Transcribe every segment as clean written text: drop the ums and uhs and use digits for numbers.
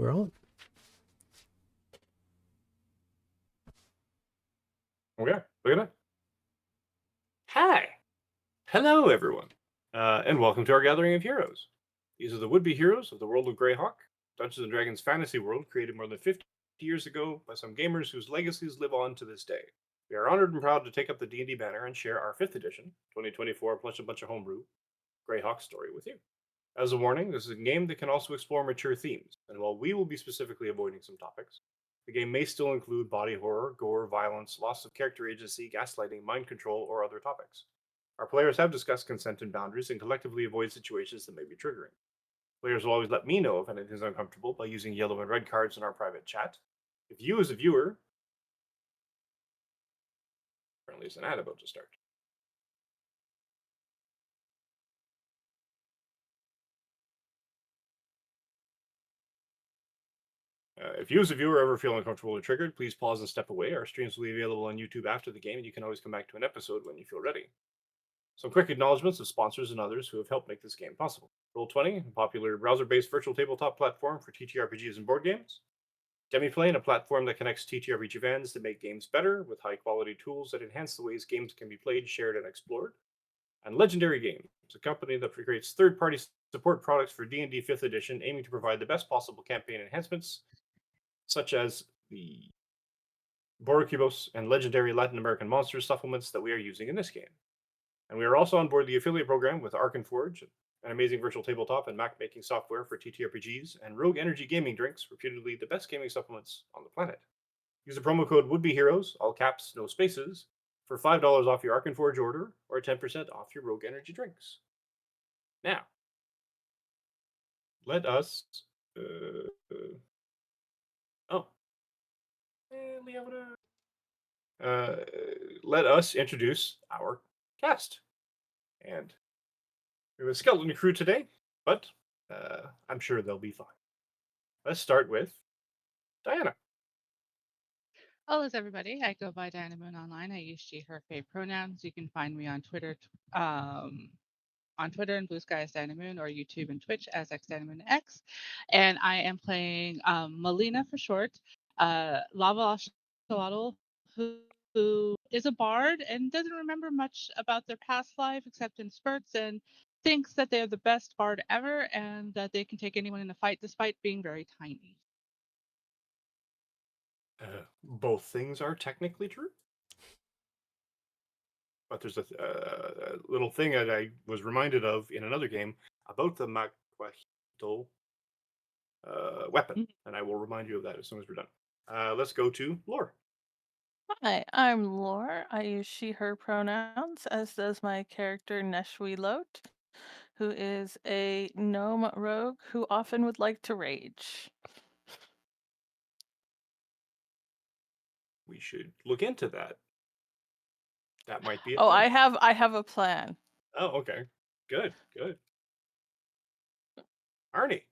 We're on. Okay, look at that. Hi. Hello, everyone. And welcome to our Gathering of Heroes. These are the would-be heroes of the world of Greyhawk, Dungeons & Dragons fantasy world created more than 50 years ago by some gamers whose legacies live on to this day. We are honored and proud to take up the D&D banner and share our 5th edition, 2024 plus a bunch of homebrew, Greyhawk story with you. As a warning, this is a game that can also explore mature themes, and while we will be specifically avoiding some topics, the game may still include body horror, gore, violence, loss of character agency, gaslighting, mind control, or other topics. Our players have discussed consent and boundaries and collectively avoid situations that may be triggering. Players will always let me know if anything is uncomfortable by using yellow and red cards in our private chat. If you, as a viewer, apparently is an ad about to start. If you, as a viewer, ever feel uncomfortable or triggered, please pause and step away. Our streams will be available on YouTube after the game, and you can always come back to an episode when you feel ready. Some quick acknowledgements of sponsors and others who have helped make this game possible. Roll20, a popular browser-based virtual tabletop platform for TTRPGs and board games. Demiplane, a platform that connects TTRPG fans to make games better with high-quality tools that enhance the ways games can be played, shared, and explored. And Legendary Games, a company that creates third-party support products for D&D 5th edition, aiming to provide the best possible campaign enhancements, such as the Borokibos and Legendary Latin American Monsters supplements that we are using in this game. And we are also on board the affiliate program with Arkenforge, an amazing virtual tabletop and Mac making software for TTRPGs, and Rogue Energy gaming drinks, reputedly the best gaming supplements on the planet. Use the promo code WOULDBEHEROES, all caps, no spaces, for $5 off your Arkenforge order or 10% off your Rogue Energy drinks. Now, let us. Leona. Let us introduce our cast. And we have a skeleton crew today, but I'm sure they'll be fine. Let's start with Diana. Hello, everybody. I go by Diana Moon Online. I use she, her, they pronouns. You can find me on Twitter, and Blue Sky as Diana Moon, or YouTube and Twitch as X Diana Moon X. And I am playing Melina for short, Lava Axolotl, who is a bard and doesn't remember much about their past life except in spurts, and thinks that they're the best bard ever and that they can take anyone in a fight despite being very tiny. Both things are technically true. But there's a little thing that I was reminded of in another game about the Maquahito weapon, and I will remind you of that as soon as we're done. Let's go to Lore. Hi, I'm Lore. I use she, her pronouns, as does my character Neshwi Lot, who is a gnome rogue who often would like to rage. We should look into that. That might be a Oh, thing. I have a plan. Oh, okay. Good. Arnie.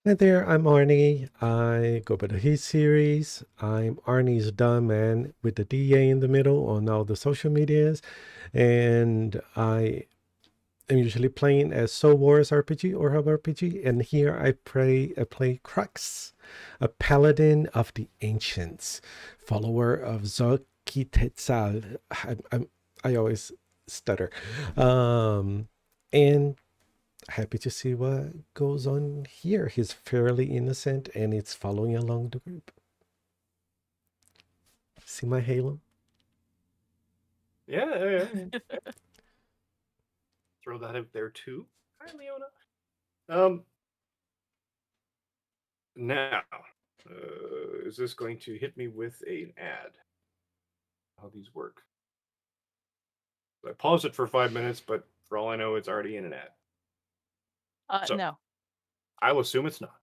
Hi there, I'm Arnie. I go by the He series. I'm Arnie's dumb man with the DA in the middle on all the social medias. And I am usually playing as Soul Wars RPG or Hub RPG. And here I play Crux, a paladin of the ancients, follower of Zolki-Tetzal. I always stutter. And happy to see what goes on here. He's fairly innocent and it's following along the group. See my halo? Yeah. Throw that out there too. Hi, Leona. Now, is this going to hit me with an ad? How these work? I paused it for 5 minutes, but for all I know, it's already in an ad. No. I'll assume it's not.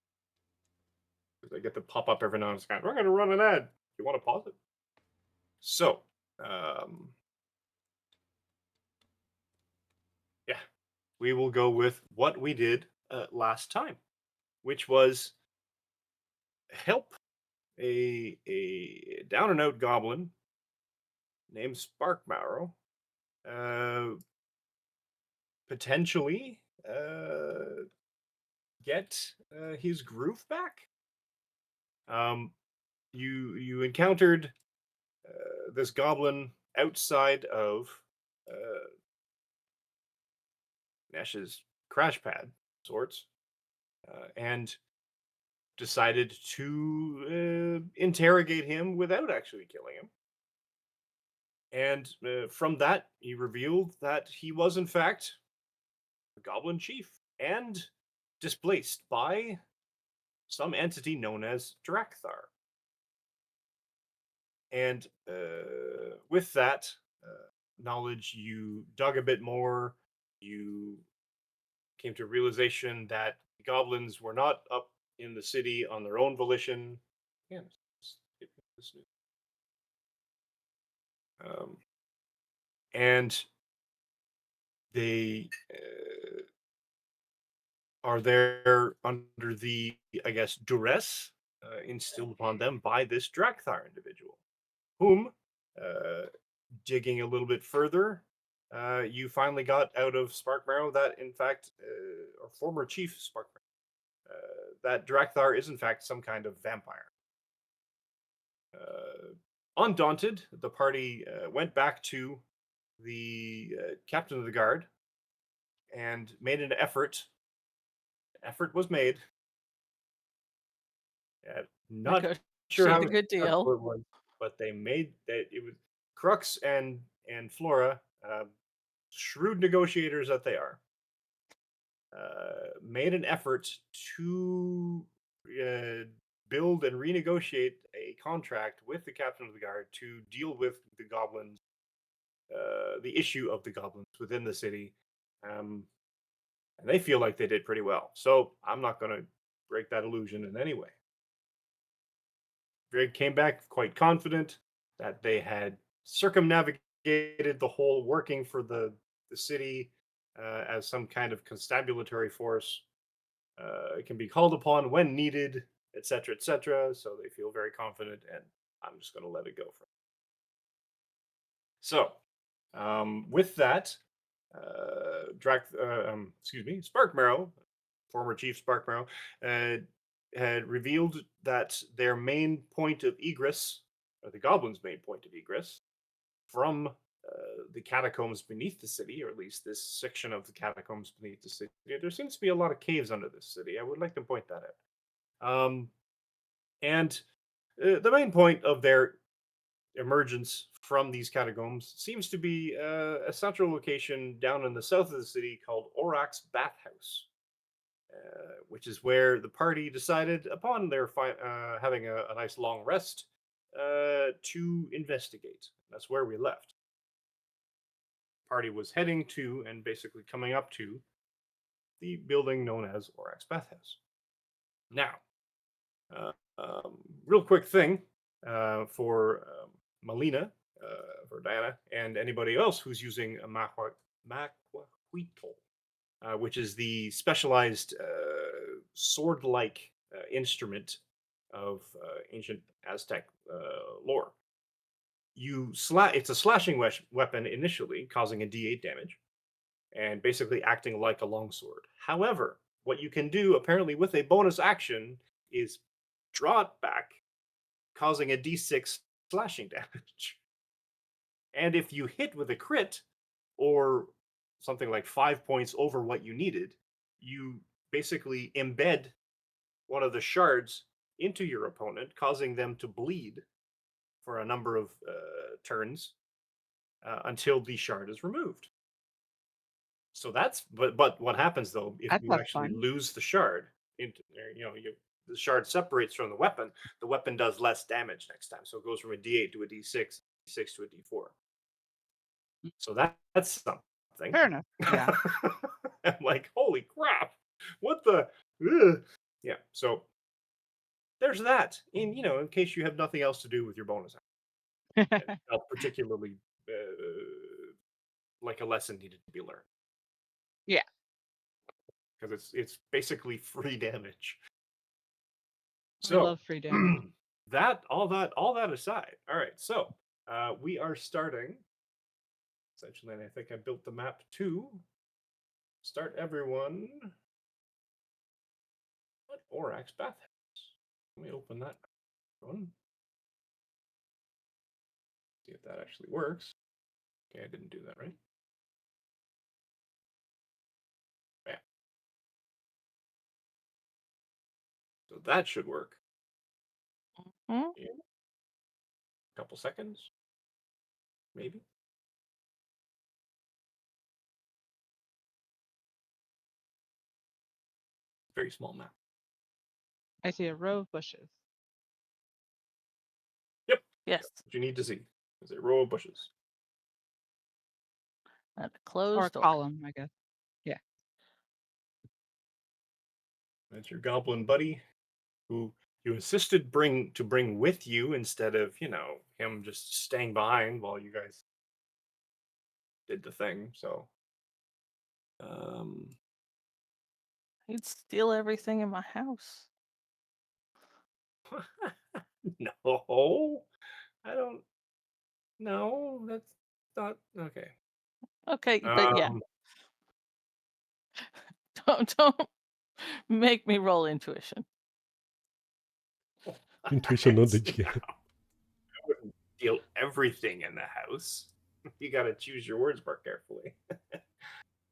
Because I get the pop up every now and then. We're going to run an ad. You want to pause it? So, yeah, we will go with what we did last time, which was help a down and out goblin named Sparkmarrow potentially get his groove back. You encountered this goblin outside of uh, Nash's crash pad sorts, and decided to interrogate him without actually killing him. And from that, he revealed that he was, in fact, a goblin chief and displaced by some entity known as Drakthar. And with that knowledge, you dug a bit more. You came to a realization that the goblins were not up in the city on their own volition. Man, this new. Um, and they are there under the, I guess, duress instilled upon them by this Drakthar individual, whom, uh, digging a little bit further, you finally got out of Sparkmarrow that, in fact, or former Chief Sparkmarrow, that Drakthar is, in fact, some kind of vampire. Undaunted, the party went back to the captain of the guard and made an effort. Effort was made. Not sure how Negotiate a good successful deal. it was, but they made that. It was Crux and Flora, shrewd negotiators that they are, made an effort to uh, build and renegotiate a contract with the captain of the guard to deal with the goblins, the issue of the goblins within the city. And they feel like they did pretty well. So I'm not going to break that illusion in any way. Greg came back quite confident that they had circumnavigated the whole working for the city as some kind of constabulatory force. It can be called upon when needed, etc., etc. So they feel very confident, and I'm just going to let it go for. So, with that, Sparkmarrow, former Chief Sparkmarrow, had revealed that their main point of egress, or the goblins' main point of egress, from the catacombs beneath the city, or at least this section of the catacombs beneath the city. There seems to be a lot of caves under this city. I would like to point that out. And the main point of their emergence from these catacombs seems to be a central location down in the south of the city called Orak's Bathhouse, which is where the party decided, upon their having a nice long rest, to investigate. That's where we left. Party was heading to and basically coming up to the building known as Orak's Bathhouse. Now, real quick thing for Melina, for Diana, and anybody else who's using a Maquahuitl, which is the specialized sword-like instrument of ancient Aztec lore. It's a slashing weapon initially, causing a D8 damage, and basically acting like a longsword. However, what you can do apparently with a bonus action is draw it back, causing a D6 slashing damage. And if you hit with a crit, or something like 5 points over what you needed, you basically embed one of the shards into your opponent, causing them to bleed for a number of turns until the shard is removed. So that's but what happens though if That's you not actually fun. lose the shard into the shard separates from the weapon does less damage next time, so it goes from a D8 to a D6, D6 to a D4. So that's something. Fair enough. Yeah. I'm like, holy crap! What the? Ugh. Yeah. So there's that. In case you have nothing else to do with your bonus action, and felt particularly like a lesson needed to be learned. Yeah. Because it's basically free damage. We So love free damage. all that aside, all right. So we are starting. Essentially, and I think I built the map to start everyone Orax bathhouse. Let me open that one. See if that actually works. Okay, I didn't do that right. Yeah. So that should work. Hmm? In a couple seconds, maybe. Very small map. I see a row of bushes. Yep. Yes. What you need to see is a row of bushes. And a Or a closed door. column, I guess. Yeah. That's your goblin buddy, who you insisted to bring with you instead of him just staying behind while you guys did the thing. So, um, He'd steal everything in my house. no, I don't. No, that's not okay. Okay, but yeah, Um, don't make me roll intuition. Intuition on the it's- GM. I wouldn't steal everything in the house. You got to choose your words more carefully.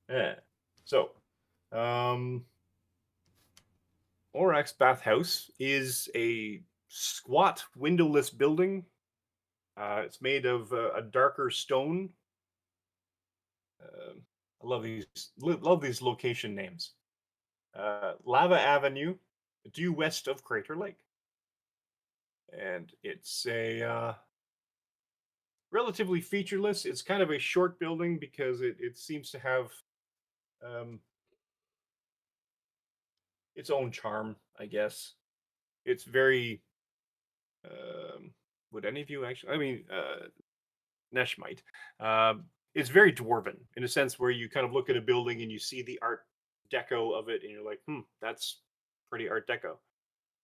Yeah. So, Orax Bathhouse is a squat, windowless building. It's made of a darker stone. I love these location names. Lava Avenue, due west of Crater Lake, and it's a relatively featureless. It's kind of a short building because it seems to have um, its own charm, I guess. It's very. Would any of you actually? I mean, Nesh might. It's very dwarven in a sense where you kind of look at a building and you see the art deco of it, and you're like, that's pretty art deco.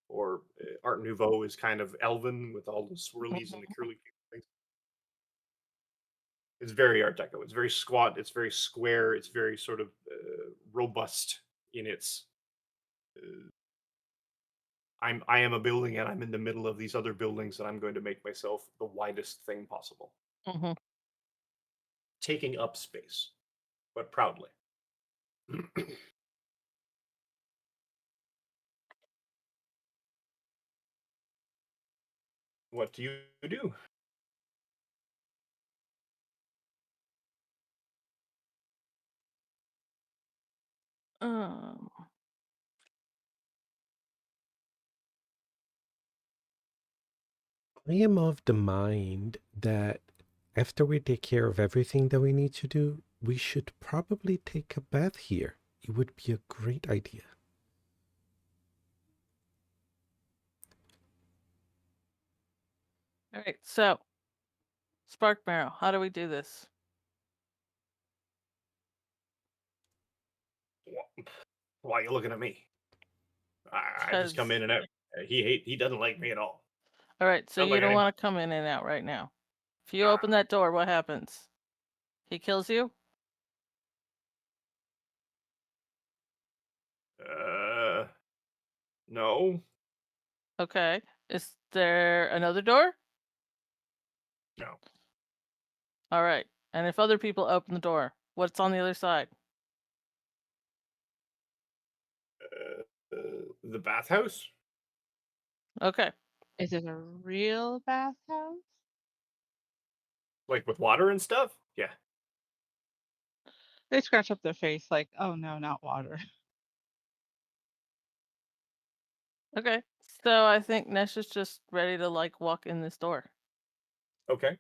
Or Art Nouveau is kind of elven with all the swirlies and the curly things. It's very art deco. It's very squat. It's very square. It's very sort of robust in its. I am a building and I'm in the middle of these other buildings and I'm going to make myself the widest thing possible, Hmm. taking up space, but proudly. What do you do? Um, I am of the mind that after we take care of everything that we need to do, we should probably take a bath here. It would be a great idea. all right, so Spark Marrow, how do we do this? Why are you looking at me? I just come Because, in and out. He doesn't like me at all. all right, so Sounds you like don't I. want to come in and out right now. If you Ah, open that door, what happens? He kills you? no, Okay. Is there another door? no. All right. And if other people open the door, what's on the other side? The bathhouse, Okay. Is it a real bathhouse? like with water and stuff. Yeah. They scratch up their face like, oh no, not water. Okay. So I think Nesh is just ready to like walk in this door. Okay.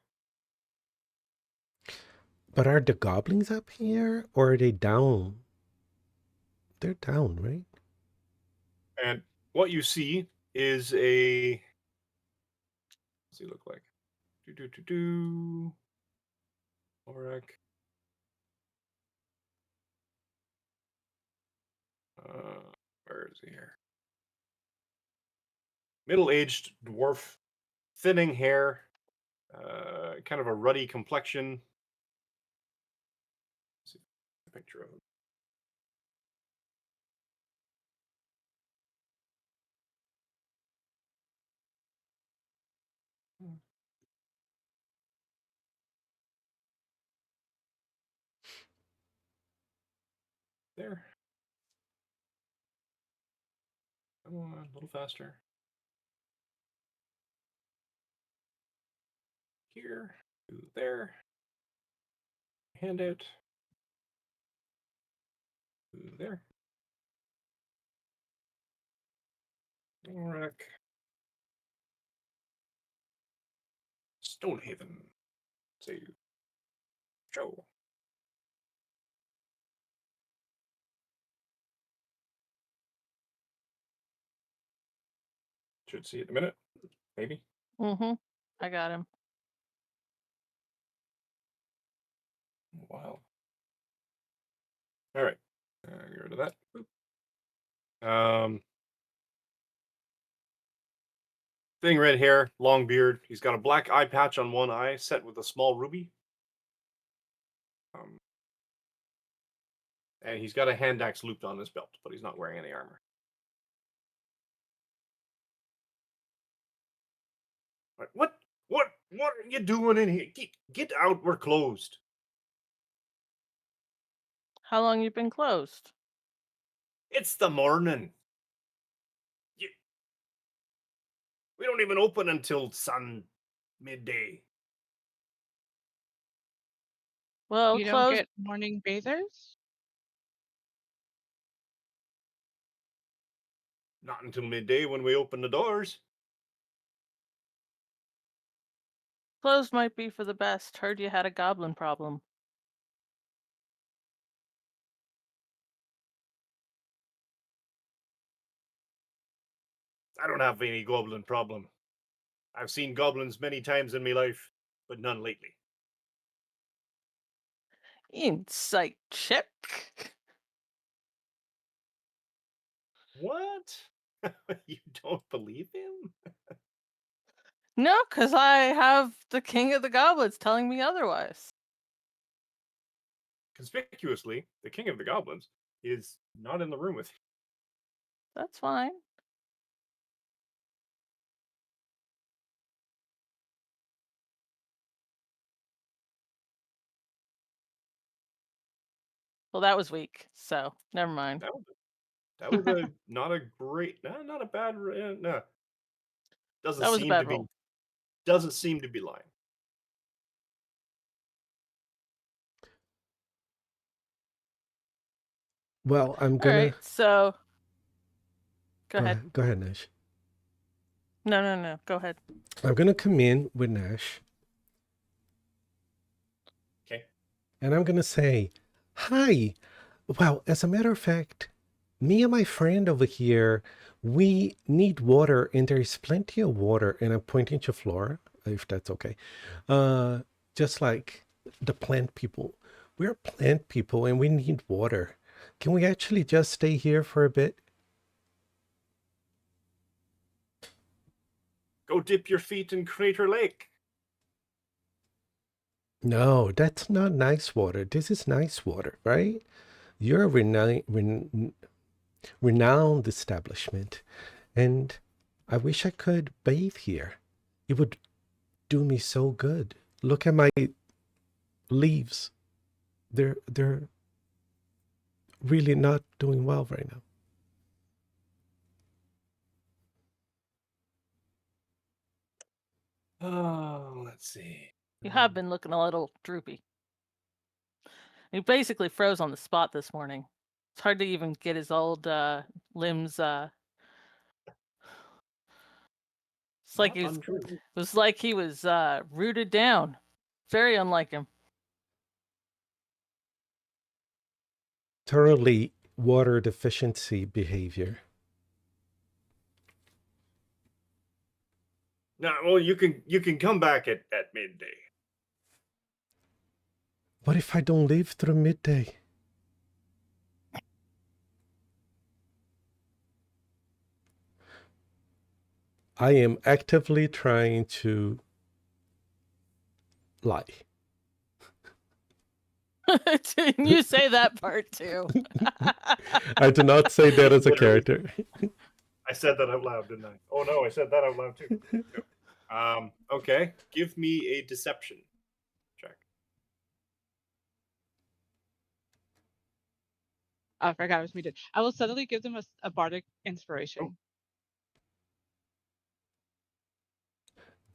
But are the goblins up here or are they down? They're down, right? And what you see is a. What's he look like? Do do do do. Oric. Where is he here? Middle-aged dwarf, thinning hair, kind of a ruddy complexion. Let's see a picture of him. There. Come on, a little faster. Here. To there. Handout. To there. Rack. Stonehaven. Save. Show. Should see it in a minute. Maybe. Mm-hmm. I got him. Wow. All right. Get rid of that. Boop. Thing, red hair, long beard. He's got a black eye patch on one eye, set with a small ruby. And he's got a hand axe looped on his belt, but he's not wearing any armor. What are you doing in here? Get out, we're closed. How long you been closed? It's the morning. We don't even open until midday. Well, You don't closed. get morning bathers? Not until midday when we open the doors. Closed might be for the best. Heard you had a goblin problem. I don't have any goblin problem. I've seen goblins many times in my life, but none lately. Insight check. What? You don't believe him? No, because I have the king of the goblins telling me otherwise. Conspicuously, the king of the goblins is not in the room with you. That's fine. Well, that was weak, so never mind. That was a not a great, not a bad. No, doesn't That was a seem bad to be. roll. Doesn't seem to be lying. Well, I'm All gonna right, so go ahead. Go ahead, Nash. No. Go ahead. I'm gonna come in with Nash. Okay. And I'm gonna say, hi. Well, as a matter of fact, me and my friend over here, we need water, and there's plenty of water. And I'm pointing to Flora, if that's okay. Just like the plant people. We're plant people and we need water. Can we actually just stay here for a bit? Go dip your feet in Crater Lake. No, that's not nice water. This is nice water, right? You're a renowned establishment, and I wish I could bathe here. It would do me so good. Look at my leaves. They're really not doing well right now. Oh, let's see. You have been looking a little droopy. He basically froze on the spot this morning. It's hard to even get his old limbs. It's like Not he was. untrue. It was like he was rooted down. Very unlike him. Thoroughly water deficiency behavior. No, well, you can come back at midday. What if I don't live through midday? I am actively trying to lie. You say that part too. I do not say that as a character. I said that out loud, didn't I? Oh no, I said that out loud too. Okay. Give me a deception check. I forgot it was muted. I will suddenly give them a bardic Oh, inspiration.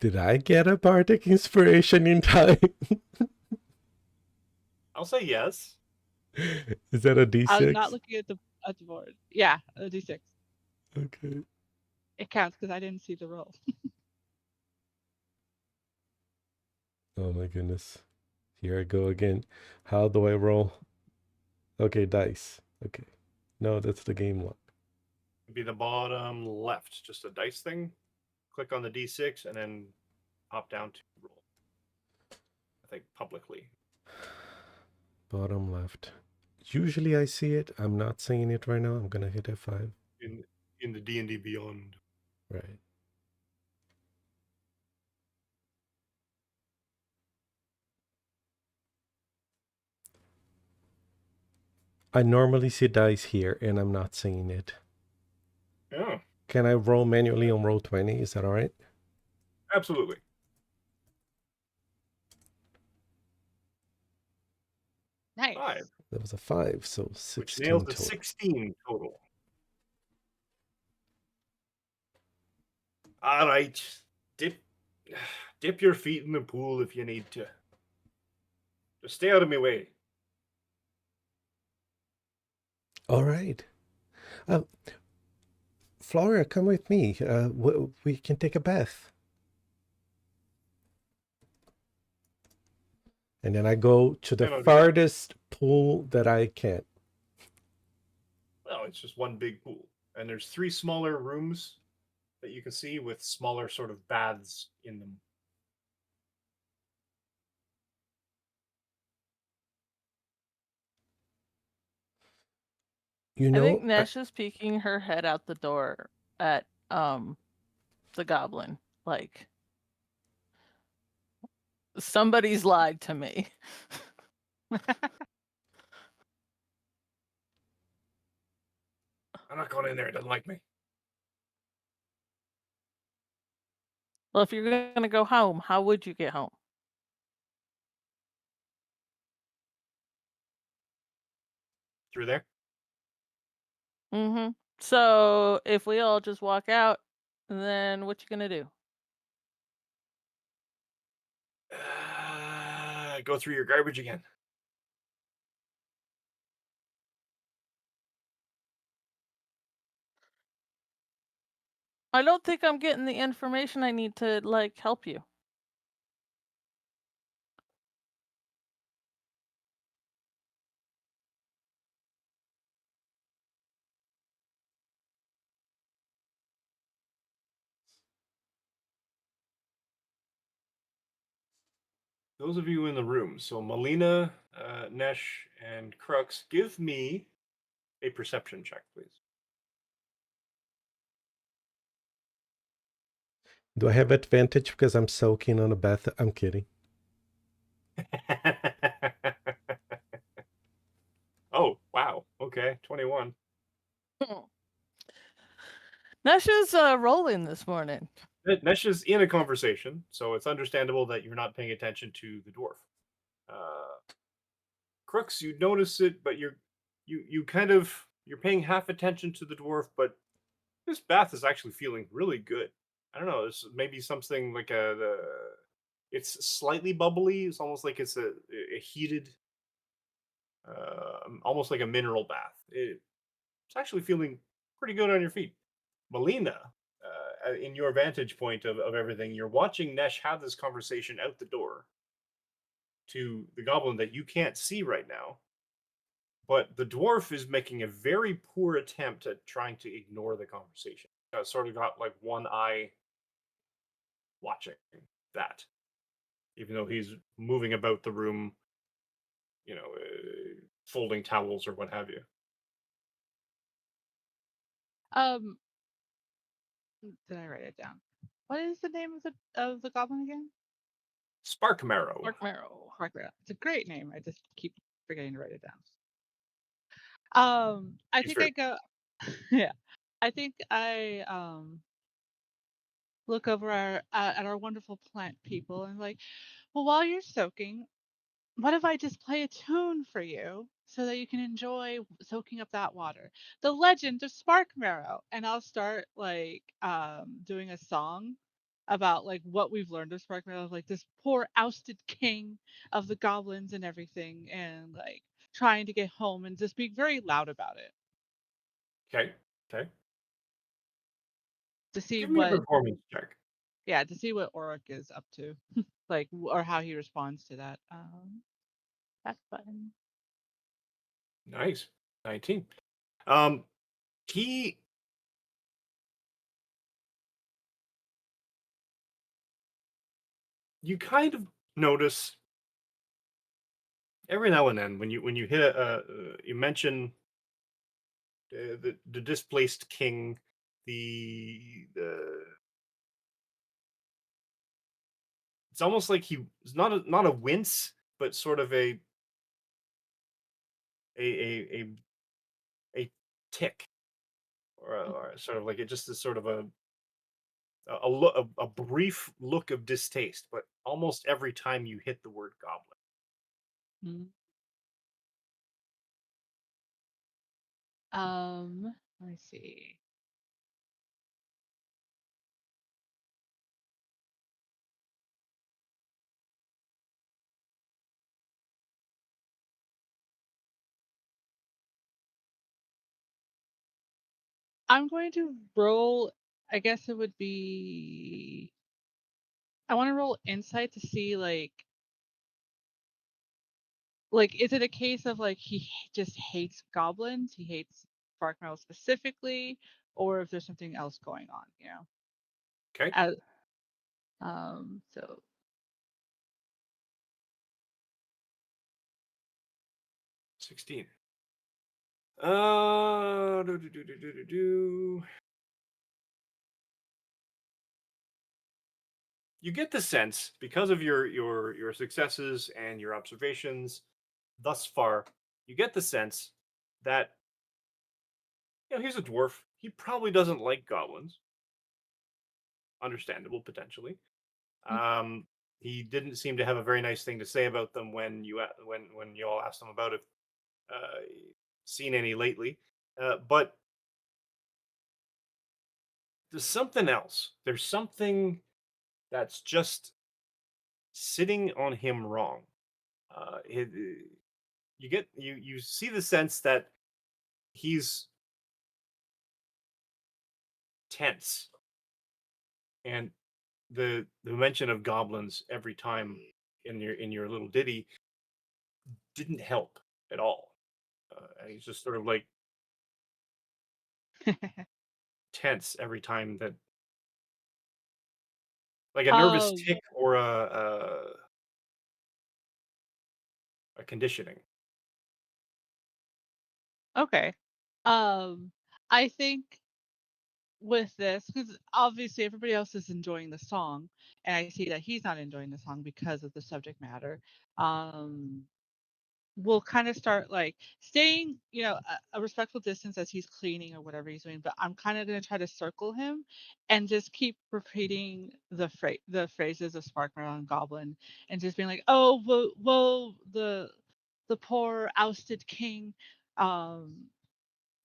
Did I get a bardic inspiration in time? I'll say yes. Is that a I'm not d6? looking at the board. Yeah, a d6. Okay. It counts because I didn't see the roll. Oh my goodness. Here I go again. How do I roll? Okay, dice. Okay. No, that's the game lock. It'd be the bottom left, just a dice thing. Click on the d6 and then hop down to roll. I think publicly. Bottom left. Usually I see it. I'm not seeing it right now. I'm gonna hit F5. In the D&D Beyond. Right. I normally see dice here and I'm not seeing it. Yeah, Can I roll manually on roll 20? Is that all right? absolutely. Nice. 5, That was a 5, so which 16 nails the total. 16 total. All right, dip your feet in the pool if you need to. Just stay out of my way. All right. Flora, come with me. We can take a bath. And then I go to the Yeah, no, do that. farthest pool that I can. No, it's just one big pool, and there's 3 smaller rooms that you can see with smaller sort of baths in them. You I think know, Nesh is peeking her head out the door at the goblin. Like, somebody's lied to me. I'm not going in there. It doesn't like me. Well, if you're gonna go home, how would you get home? Through there. Mm-hmm. So if we all just walk out, then what you gonna do? Go through your garbage again. I don't think I'm getting the information I need to, like, help you. Those of you in the room, so Melina, Nesh, and Crux, give me a perception check, please. do I have advantage because I'm soaking on a bath? I'm kidding. Oh, wow. Okay, 21. Nesh is rolling this morning. Nesh is in a conversation, so it's understandable that you're not paying attention to the dwarf. Crooks, you notice it, but you kind of you're paying half attention to the dwarf, but this bath is actually feeling really good. I don't know. This maybe something like it's slightly bubbly. It's almost like it's a heated, almost like a mineral bath. It's actually feeling pretty good on your feet. Melina, in your vantage point of everything, you're watching Nesh have this conversation out the door to the goblin that you can't see right now. But the dwarf is making a very poor attempt at trying to ignore the conversation. Sort of got like one eye watching that, even though he's moving about the room, folding towels or what have you. Um, did I write it down? What is the name of the goblin again? Spark Marrow. Mark Marrow. It's a great name. I just keep forgetting to write it down. I He's think I very go. Yeah, I think I look over at our wonderful plant people and like, well, while you're soaking, what if I just play a tune for you so that you can enjoy soaking up that water? The Legend of Spark Marrow. And I'll start like doing a song about like what we've learned of Spark Marrow, like this poor ousted king of the goblins and everything, and like trying to get home and just being very loud about it Okay. Okay. to see Give me a what performance check. yeah, to see what Oric is up to. Like or how he responds to that. Back button. Nice. 19. Um, he you kind of notice every now and then when you hit you mention the displaced king, the it's almost like it's not a wince, but sort of a a a, a tick, or sort of like it just is sort of a brief look of distaste, but almost every time you hit the word goblin. Mhm. Let me see. I'm going to roll. I guess it would be. I want to roll insight to see like is it a case of like just hates goblins? He hates Sparkmarrow specifically, or if there's something else going on, you know? Okay, As, so 16. Do, do, do, do, do, do, do. You get the sense because of your successes and your observations thus far. You get the sense that he's a dwarf. He probably doesn't like goblins. Understandable, potentially. mm, Um, he didn't seem to have a very nice thing to say about them when you all asked him about if uh, seen any lately. But there's something else. There's something that's just sitting on him wrong. You get you see the sense that he's tense, and the mention of goblins every time in your little ditty didn't help at all. And he's just sort of like tense every time that, like a nervous um, tick or a conditioning. okay. Um, I think with this, because obviously everybody else is enjoying the song, and I see that he's not enjoying the song because of the subject matter. Um, we'll kind of start like staying, a respectful distance as he's cleaning or whatever he's doing. But I'm kind of gonna try to circle him, and just keep repeating the phrases of Sparkman and Goblin, and just being like, "Oh, woe, the poor ousted king. Um,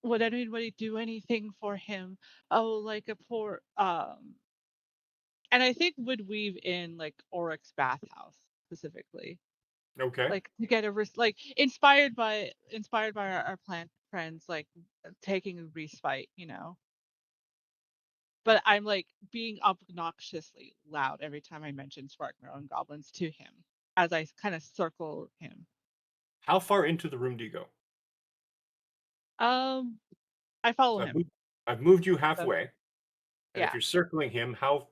would anybody do anything for him? Oh, like a poor." And I think would weave in like Oryx's bathhouse specifically, Okay. like to get like inspired by our plant friends, like taking a respite, but I'm like being obnoxiously loud every time I mention Sparkmarrow and goblins to him as I kind of circle him. How far into the room do you go? um I follow So him, I've moved you so halfway, and if yeah. you're circling him, how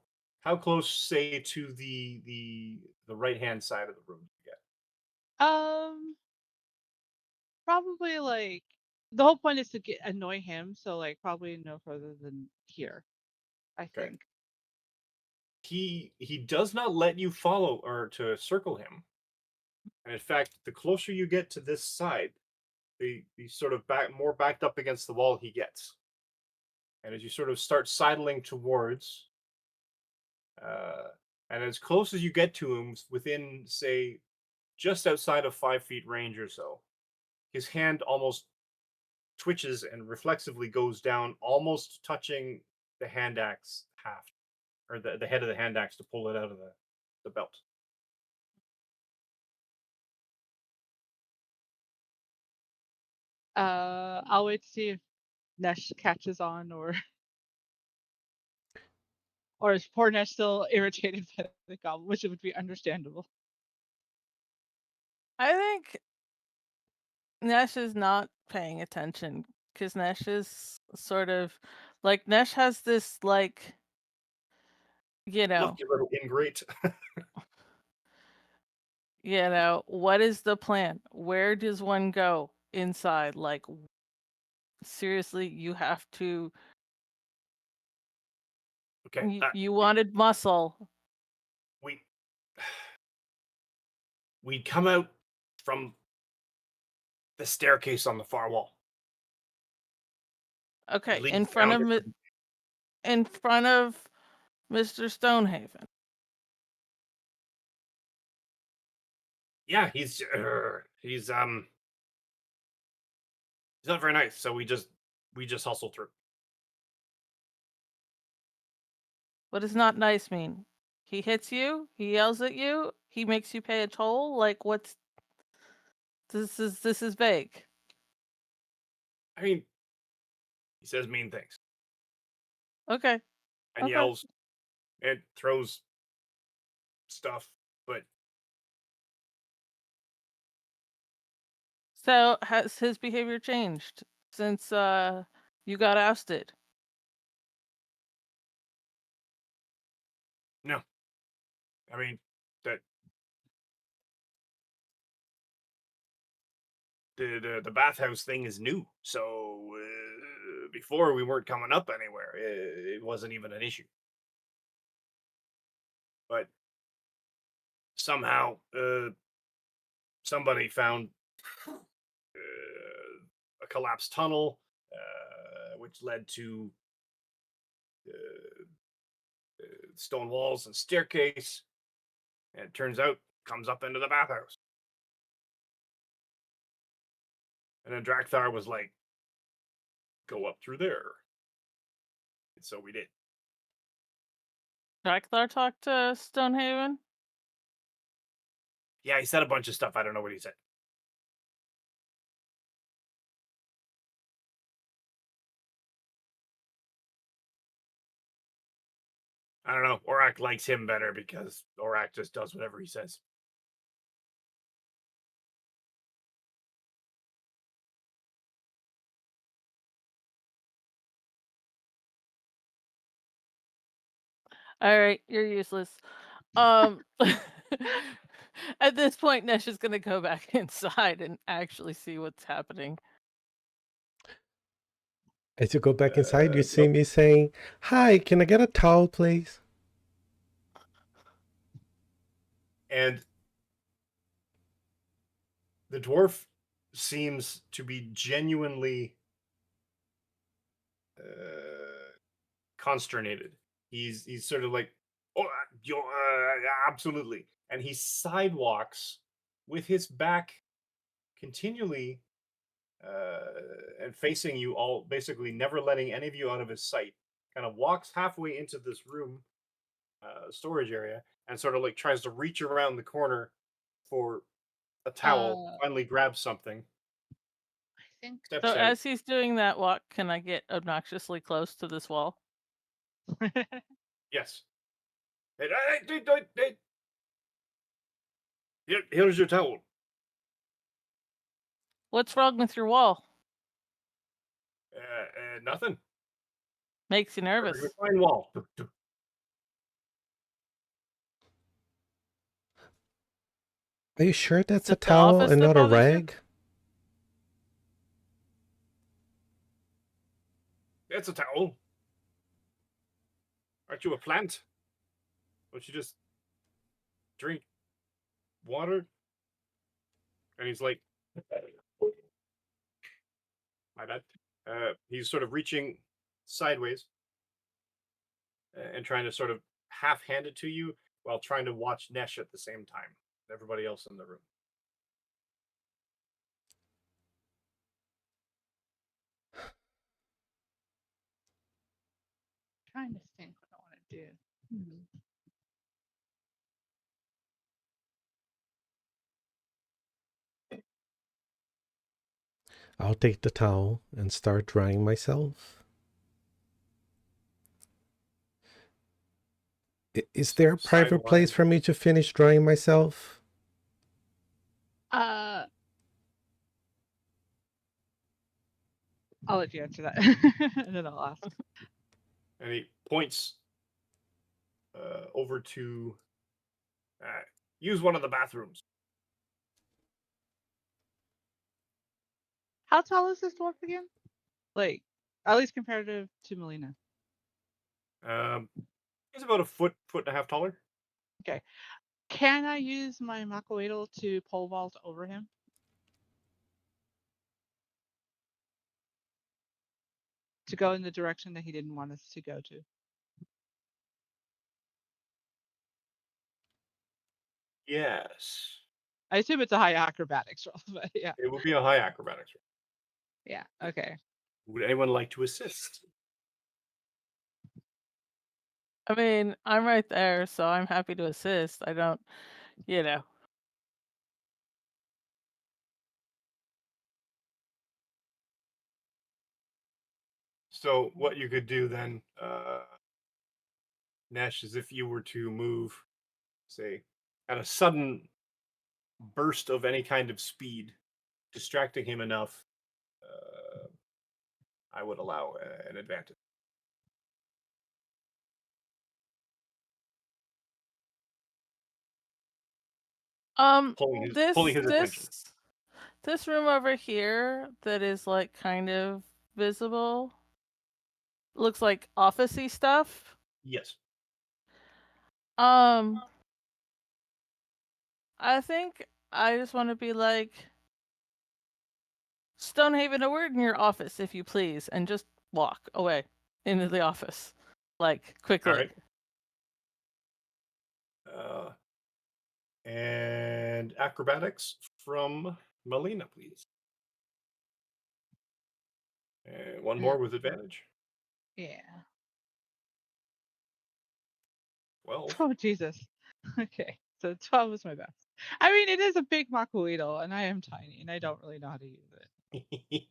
close, say, to the right hand side of the room do you get? um Probably like the whole point is to annoy him, so like probably no further than here, I Okay. think. He does not let you follow or to circle him, and in fact, the closer you get to this side, the sort of more backed up against the wall he gets. And as you sort of start sidling towards, uh, and as close as you get to him, within say just outside of 5 feet range or so. His hand almost twitches and reflexively goes down, almost touching the hand axe haft, or the head of the hand axe to pull it out of the belt. I'll wait to see if Nesh catches on, or is poor Nesh still irritated by the goblin, which would be understandable. I think Nesh is not paying attention because Nesh is sort of like Nesh has this like Look, you little ingrate. what is the plan? Where does one go inside? Like seriously, you have to. Okay, You wanted muscle. We'd come out from the staircase on the far wall. Okay, Lead in front down of Mr. Stonehaven. Yeah, he's not very nice, so we just hustle through. What does not nice mean? He hits you, he yells at you, he makes you pay a toll? Like what's this is vague. I mean, he says mean things Okay. and Okay. yells and throws stuff, but So has his behavior changed since you got ousted? no. I mean, that the bathhouse thing is new, so before we weren't coming up anywhere. It wasn't even an issue, but somehow somebody found a collapsed tunnel, which led to stone walls and staircase, and it turns out comes up into the bathhouse. And then Drakthar was like, "Go up through there," and so we did. Drakthar talked to Stonehaven? Yeah, he said a bunch of stuff. I don't know what he said. I don't know. Orak likes him better because Orak just does whatever he says. All right, you're useless. At this point, Nesh is gonna go back inside and actually see what's happening. As you go back inside, you see me saying, "Hi, can I get a towel, please?" And the dwarf seems to be genuinely consternated. He's sort of like, "Oh, absolutely," and he sidewalks with his back continually and facing you all, basically never letting any of you out of his sight. Kind of walks halfway into this room, storage area, and sort of like tries to reach around the corner for a towel. Finally, grabs something. I think Steps So out. as he's doing that walk, can I get obnoxiously close to this wall? Yes. Here's your towel. What's wrong with your wall? Nothing. Makes you nervous. Perfectly fine wall. Are you sure that's a Is it the towel office and that not a bothers you? rag? It's a towel. Aren't you a plant? Don't you just drink water? And he's like, my bad. He's sort of reaching sideways and trying to sort of half hand it to you while trying to watch Nesh at the same time. Everybody else in the room. trying to think what I want to do. I'll take the towel and start drying myself. Is there a private place Sideline. for me to finish drying myself? I'll let you answer that, and then I'll ask. And he points over to use one of the bathrooms. How tall is this dwarf again? Like, at least comparative to Melina. He's about a foot and a half taller. Okay. Can I use my Macoadal to pole vault over him? To go in the direction that he didn't want us to go to? Yes. I assume it's a high acrobatics roll, but yeah. It would be a high acrobatics roll. Yeah, okay. Would anyone like to assist? I mean, I'm right there, so I'm happy to assist. I don't, you know. So what you could do then, Nesh, is if you were to move, say, at a sudden burst of any kind of speed, distracting him enough, I would allow an advantage. Pulling his attention. This room over here that is like kind of visible looks like officey stuff. Yes. I think I just want to be like, Stonehaven, a word in your office, if you please, and just walk away into the office, like quickly. All right. And acrobatics from Melina, please. And one more with advantage. Yeah. 12. Oh, Jesus. Okay, so 12 is my best. I mean, it is a big Macoadal, and I am tiny, and I don't really know how to use it. You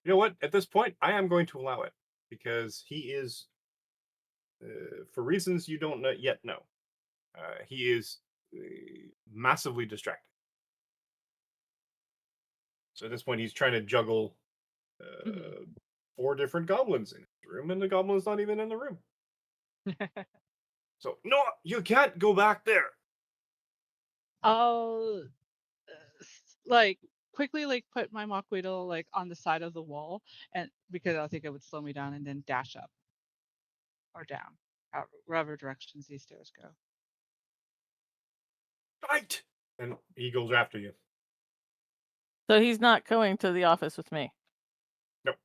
know what? At this point, I am going to allow it because he is, for reasons you don't yet know, he is massively distracted. So at this point, he's trying to juggle 4 different goblins in his room, and the goblin's not even in the room. So no, you can't go back there. I'll like quickly like put my Macoadal like on the side of the wall, and because I think it would slow me down, and then dash up or down, wherever directions these stairs go. Right. And he goes after you. So he's not going to the office with me. Nope.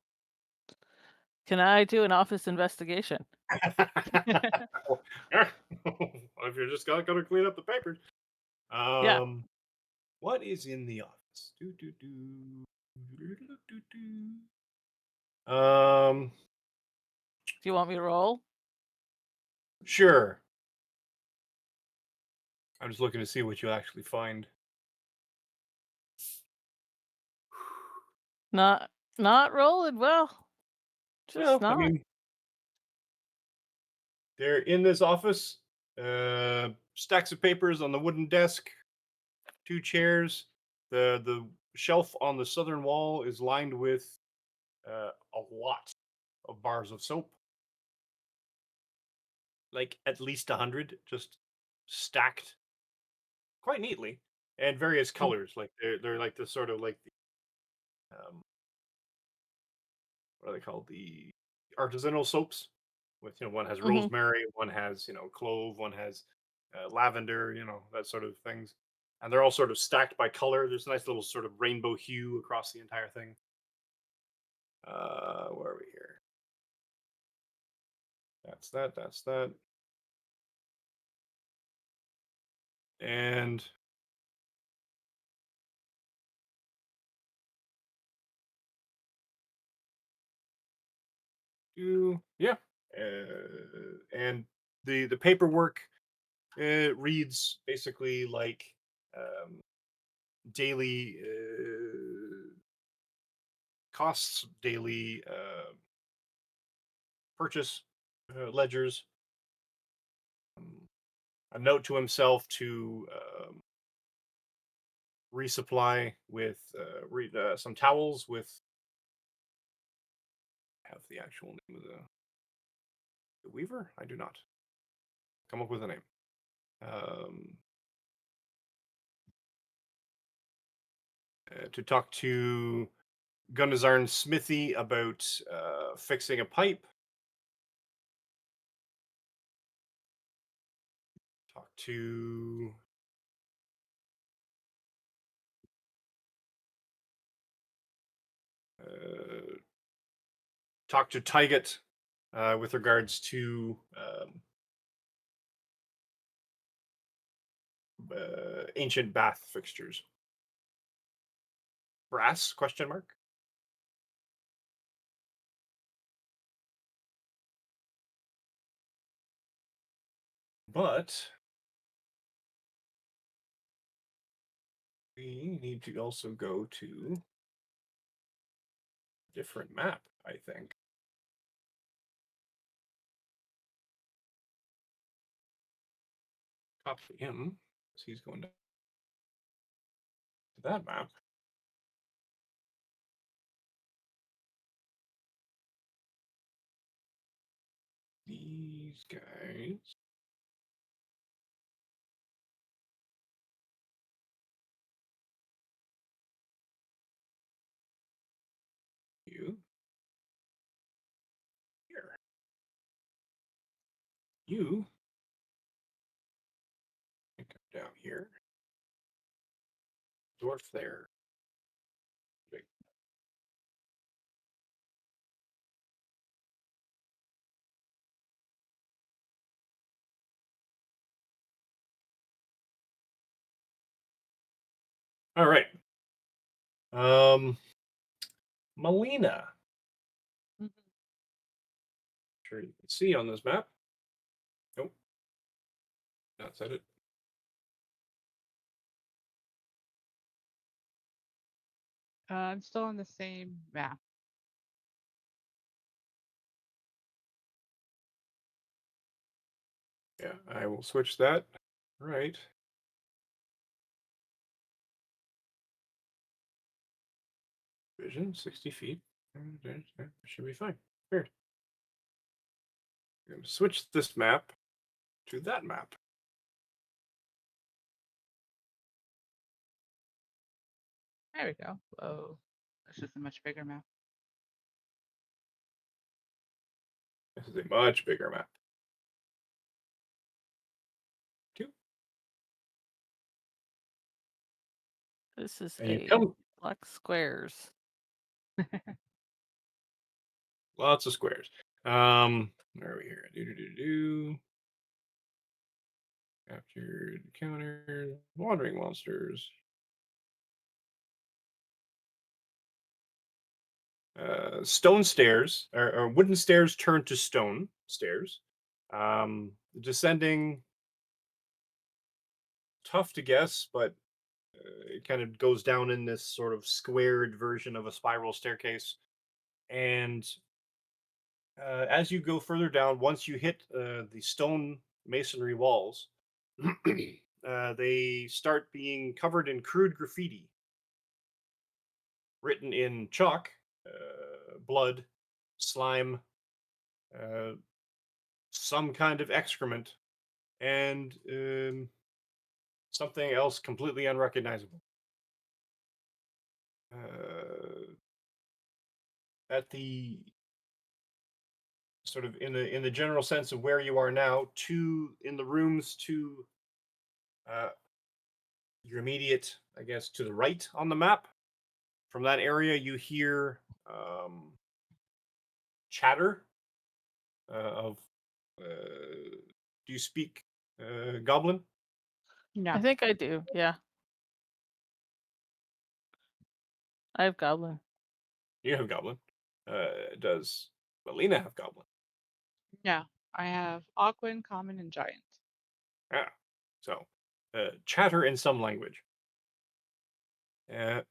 Can I do an office investigation? If you're just gonna clean up the papers. Yeah. What is in the office? Do you want me to roll? Sure. I'm just looking to see what you'll actually find. Not rolling well. Just Well, not. I mean, they're in this office. Stacks of papers on the wooden desk. 2 chairs. The shelf on the southern wall is lined with a lot of bars of soap. Like at least 100, just stacked quite neatly, and various colors. Like they're like the sort of like the what are they called? The artisanal soaps. With one has rosemary, one has clove, one has lavender, that sort of things, and they're all sort of stacked by color. There's a nice little sort of rainbow hue across the entire thing. Where are we here? That's that. That's that. And Yeah. And the paperwork reads basically like um, daily costs, daily purchase ledgers, um, a note to himself to resupply with some towels with have the actual name of the weaver. I do not come up with a name. Um, to talk to Gunnazarn's smithy about fixing a pipe. Talk to uh, talk to Tyget with regards to ancient bath fixtures. Brass? Question mark. But we need to also go to a different map, I think. Copy him, because he's going to that map. These guys. You. Here. You. Come down here. Dwarf there. Big. All right. Melina. Mhm. Sure you can see on this map. Nope. Not set it. I'm still on the same map. Yeah, I will switch that. Right. Vision, 60 feet. Should be fine. Here. I'm going to switch this map to that map. There we go. Whoa. This is a much bigger map. This is a much bigger map. Two. This is And you a come black squares. lots of squares. Where are we here? Do. Captured encounters, wandering monsters. Stone stairs or wooden stairs turned to stone stairs. Descending, tough to guess, but it kind of goes down in this sort of squared version of a spiral staircase. And as you go further down, once you hit the stone masonry walls, they start being covered in crude graffiti written in chalk, blood, slime, uh, some kind of excrement, and something else completely unrecognizable. Uh, at the sort of in the general sense of where you are now, to in the rooms to uh, your immediate, I guess, to the right on the map. From that area, you hear chatter of. Do you speak Goblin? No. I think I do. Yeah, I have goblin. You have Goblin. Does Melina have goblin. No, I have Aquan, Common, and Giant. Yeah. So, chatter in some language. Uh,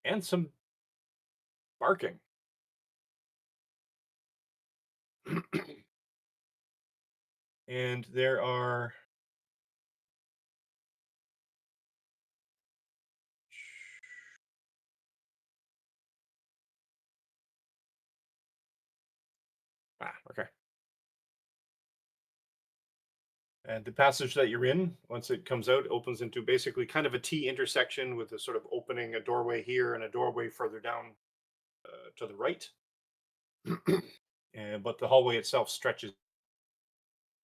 and some barking. And there are okay. And the passage that you're in, once it comes out, opens into basically kind of a T intersection with a sort of opening, a doorway here and a doorway further down to the right. But the hallway itself stretches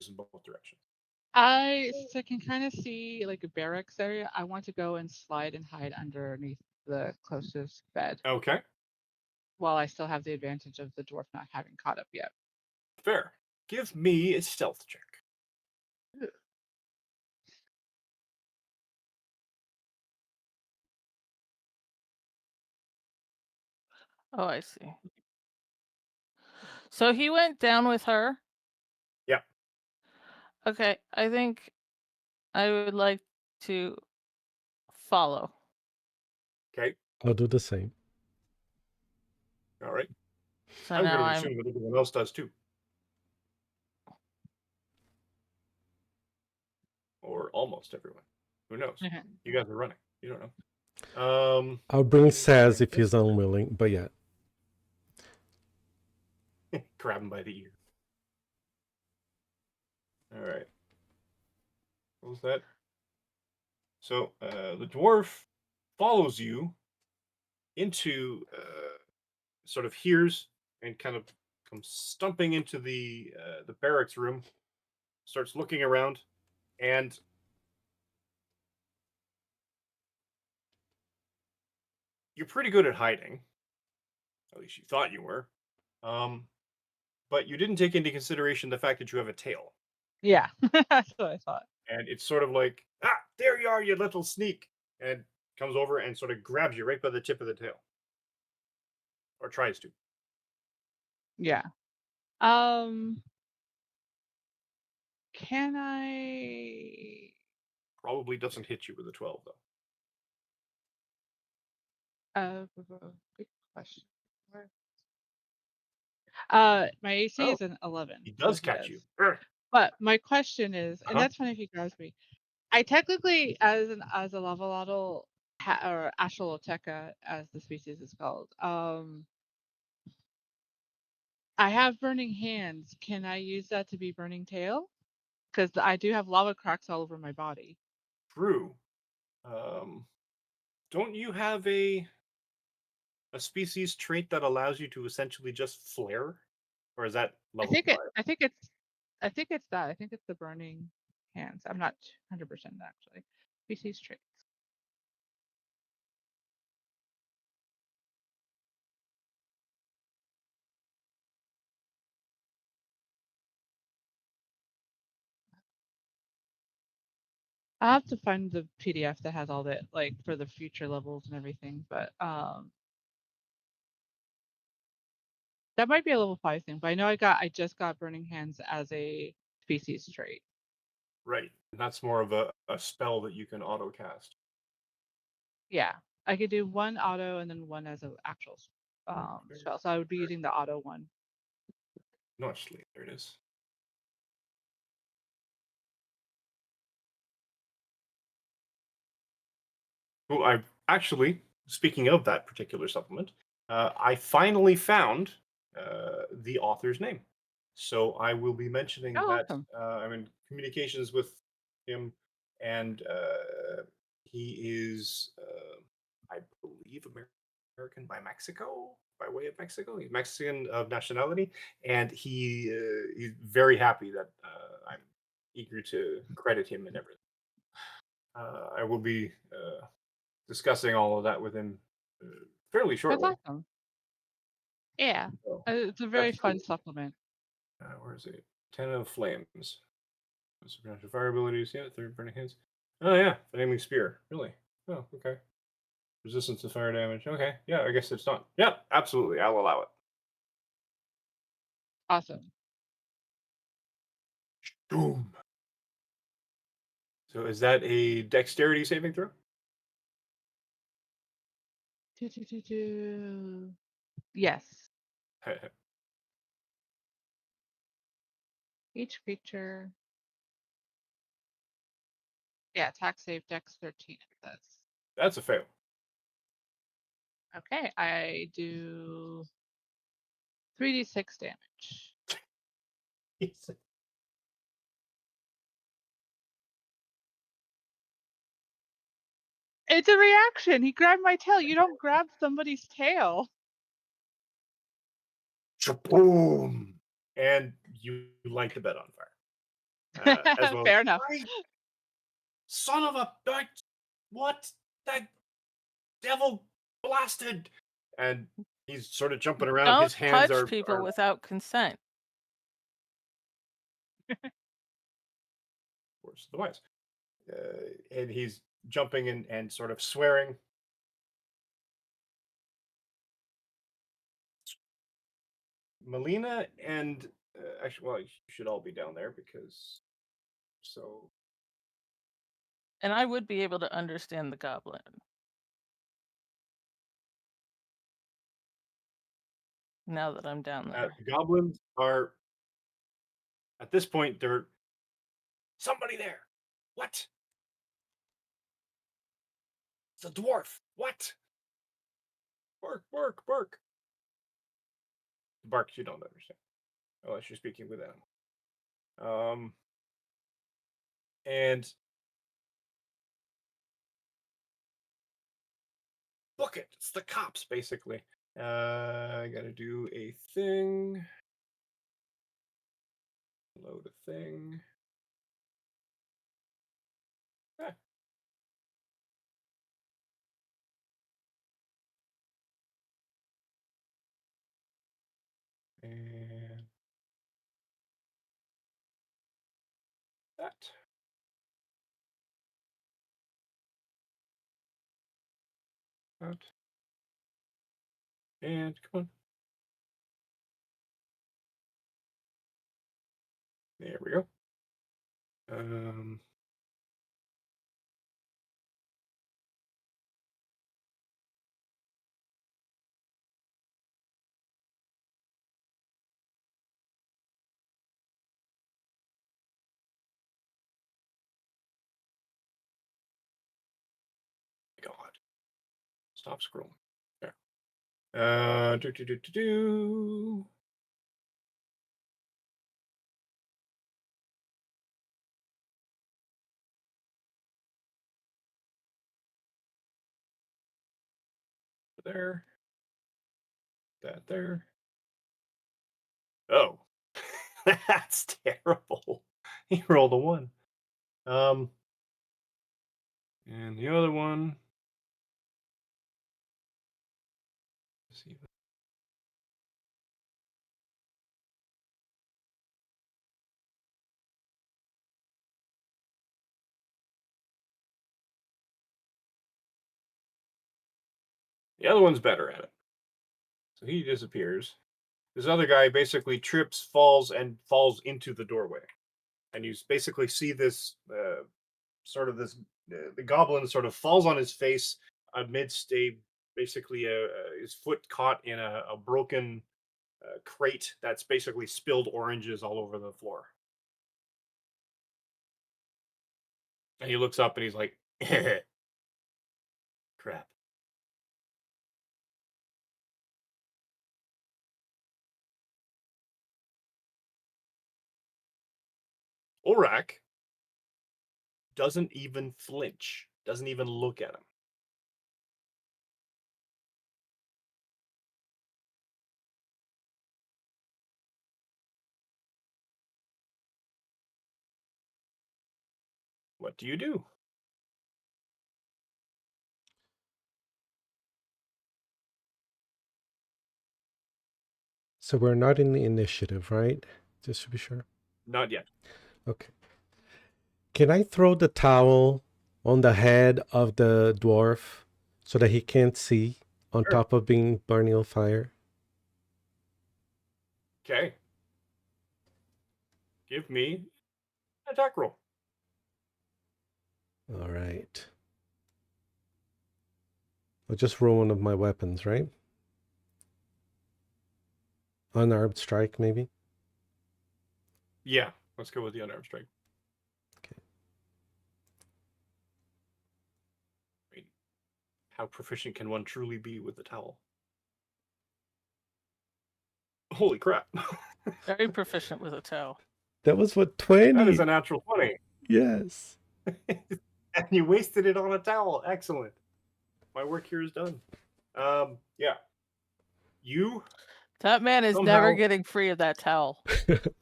in both directions. Since I can kind of see like a barracks area, I want to go and slide and hide underneath the closest bed Okay, while I still have the advantage of the dwarf not having caught up yet. fair. Give me a stealth check. Oh, I see. So he went down with her? Yeah. Okay, I think I would like to follow. Okay. I'll do the same. All right. So I'm going now to I'm assume that everyone else does too. Or almost everyone. Who knows? You guys are running. You don't know. I'll bring Saz if he's unwilling, but yeah. Grab him by the ear. All right. What was that? So the dwarf follows you into sort of hears and kind of comes stumping into the barracks room, starts looking around, and you're pretty good at hiding. At least you thought you were. But you didn't take into consideration the fact that you have a tail. Yeah, that's what I thought. And it's sort of like, there you are, you little sneak. And comes over and sort of grabs you right by the tip of the tail. Or tries to. Yeah. Can I? Probably doesn't hit you with a 12, though. Good question. My AC is an 11. He so does catch you. But my question is, and Uh-huh. that's funny if he grabs me. I technically, as a Lavalotl or Asholoteca, as the species is called, I have burning hands. Can I use that to be burning tail? Because I do have lava cracks all over my body. True. Don't you have a species trait that allows you to essentially just flare? Or is that I level think 5? I think it's that. I think it's the burning hands. I'm not 100% actually. Species traits. I'll have to find the PDF that has all that, like for the future levels and everything. But that might be a level 5 thing. But I know I just got burning hands as a species trait. Right. And that's more of a spell that you can auto cast. Yeah, I could do one auto and then one as an actual spell. So I would be using the auto one. No, actually, there it is. Well, I actually, speaking of that particular supplement, I finally found the author's name. So I will be mentioning Oh, that awesome. I'm in communications with him, and he is, I believe, American by Mexico, by way of Mexico. He's Mexican of nationality, and he's very happy that I'm eager to credit him and everything. I will be discussing all of that with him fairly That's shortly. awesome. Yeah, So it's a very that's fun cool. supplement. Where is it? Ten of Flames. Supernatural fire abilities. Yeah, third burning hands. Oh yeah, flaming spear. Really? Oh, okay. Resistance to fire damage. Okay. Yeah, I guess it's not. Yeah, absolutely. I'll allow it. Awesome. Boom. So is that a dexterity saving throw? Yes. Each creature. Yeah, attack save dex 13 it says. That's a fail. Okay, I do 3d6 damage. It's a reaction. He grabbed my tail. You don't grab somebody's tail. Boom. And you light the bed on fire. As well. Fair enough. Son of a what? That devil blasted. And he's sort of jumping around. Don't His hands touch are people without consent. words of the wise. And he's jumping and sort of swearing. Melina and actually, well, you should all be down there because so. And I would be able to understand the goblin. Now that I'm down there. Goblins are at this point. They're somebody there. What? It's a dwarf. What? Bark, bark, bark. Barks you don't understand unless you're speaking with animals. And book it. It's the cops, basically. I gotta do a thing. Load a thing. Ah. And that. Out. And come on. There we go. God. Stop scrolling. There. Do. There. That there. Oh. That's terrible. He rolled a 1. And the other one. Let's see. The other one's better at it. So he disappears. This other guy basically trips, falls into the doorway. And you basically see this sort of this the goblin sort of falls on his face amidst basically his foot caught in a broken crate that's basically spilled oranges all over the floor. And he looks up and he's like, crap. Orak doesn't even flinch, doesn't even look at him. What do you do? So we're not in the initiative, right? Just to be sure. Not yet. Okay. Can I throw the towel on the head of the dwarf so that he can't see on Sure. top of being burning on fire? Okay. give me an attack roll. All right. I'll just roll one of my weapons, right? Unarmed strike, maybe? Yeah, let's go with the unarmed strike. Okay. Wait, how proficient can one truly be with the towel? Holy crap. Very proficient with a toe. That was what, That is 20? a natural 20. Yes. And you wasted it on a towel. Excellent. My work here is done. Yeah. You That man is somehow never getting free of that towel.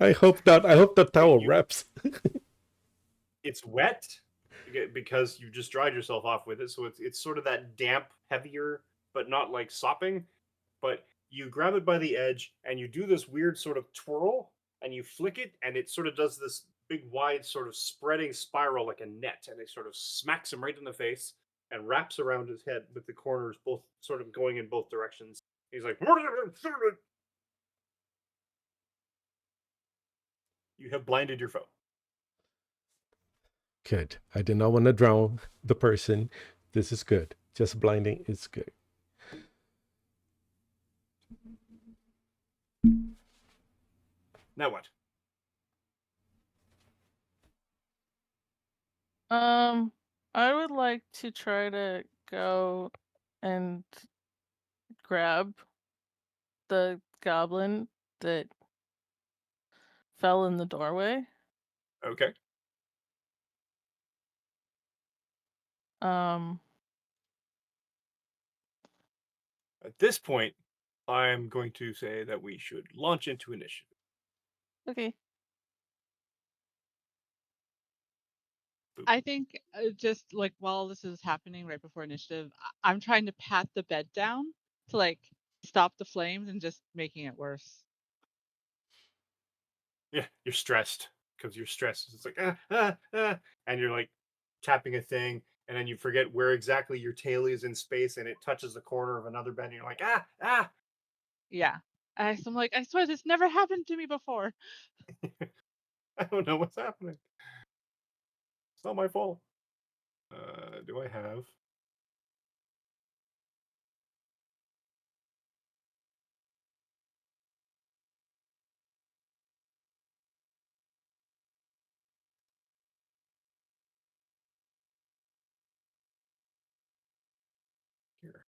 I hope not. I hope the towel wraps. it's wet because you just dried yourself off with it, so it's sort of that damp, heavier, but not like sopping. But you grab it by the edge and you do this weird sort of twirl and you flick it, and it sort of does this big, wide, sort of spreading spiral like a net, and it sort of smacks him right in the face and wraps around his head with the corners both sort of going in both directions. He's like, you have blinded your foe. Good. I did not want to drown the person. This is good. Just blinding is good. Now what? I would like to try to go and grab the goblin that fell in the doorway. Okay. Um, At this point, I'm going to say that we should launch into initiative. okay. I think just like while this is happening right before initiative, I'm trying to pat the bed down to like stop the flames and just making it worse. Yeah, you're stressed because you're stressed. It's like and you're like tapping a thing, and then you forget where exactly your tail is in space, and it touches the corner of another bed, and you're like ah. Yeah. I'm like, I swear this never happened to me before. I don't know what's happening. It's not my fault. Do I have? Here.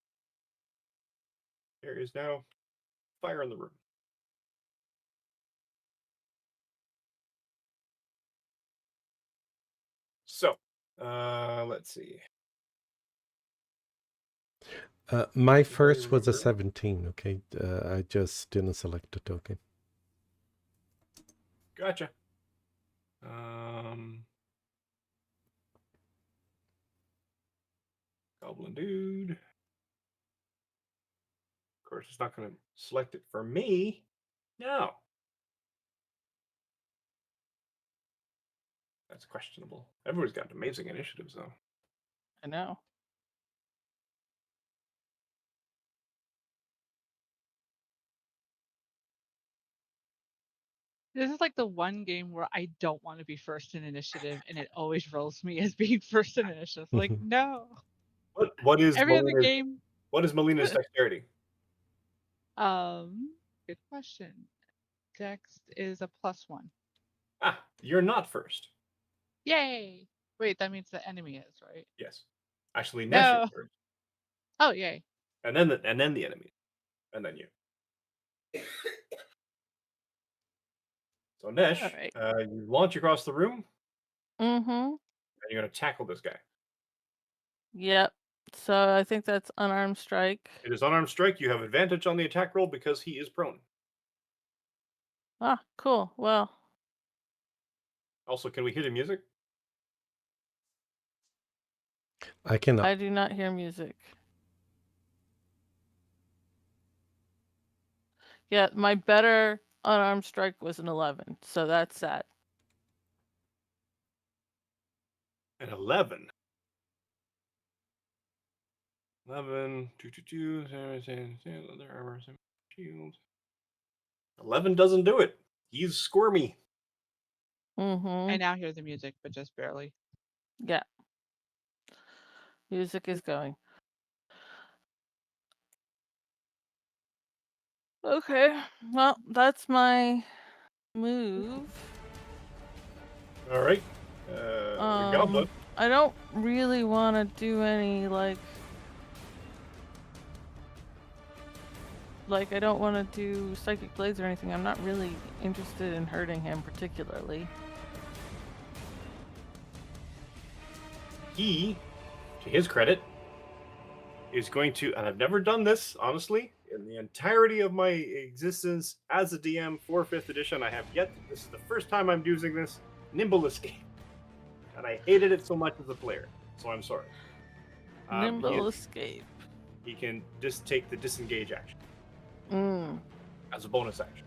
There is now fire in the room. So, let's see. My first was a 17, okay? I just didn't select a token. Gotcha. Goblin dude. Of course, it's not going to select it for me. No. That's questionable. Everybody's got amazing initiatives, though. I know. This is like the one game where I don't want to be first in initiative, and it always rolls me as being first in initiative. Like, no. What is Every other Melina's, game. what is Melina's dexterity? Good question. Dex is a +1. Ah, you're not first. Yay! Wait, that means the enemy is, right? Yes. Actually, Nesh is No. first. Oh, yay. And then the enemy. And then you. So Nesh, All right. you launch across the room, Mm-hmm. and you're gonna tackle this guy. Yep. So I think that's unarmed strike. It is unarmed strike. You have advantage on the attack roll because he is prone. Ah, cool. Well, Also, can we hear the music? I cannot. I do not hear music. Yeah, my better unarmed strike was an 11, so that's that. An 11. 11, 2, leather armor, shield. 11 doesn't do it. He's squirmy. Mm-hmm. I now hear the music, but just barely. Yeah. Music is going. Okay. Well, that's my move. All right. Goblin. I don't really want to do any like I don't want to do psychic blades or anything. I'm not really interested in hurting him particularly. He, to his credit, is going to, and I've never done this, honestly, in the entirety of my existence as a DM for 5th edition. I have yet, this is the first time I'm using this, Nimble Escape. And I hated it so much as a player, so I'm sorry. Nimble escape. He can just take the disengage action as a bonus action.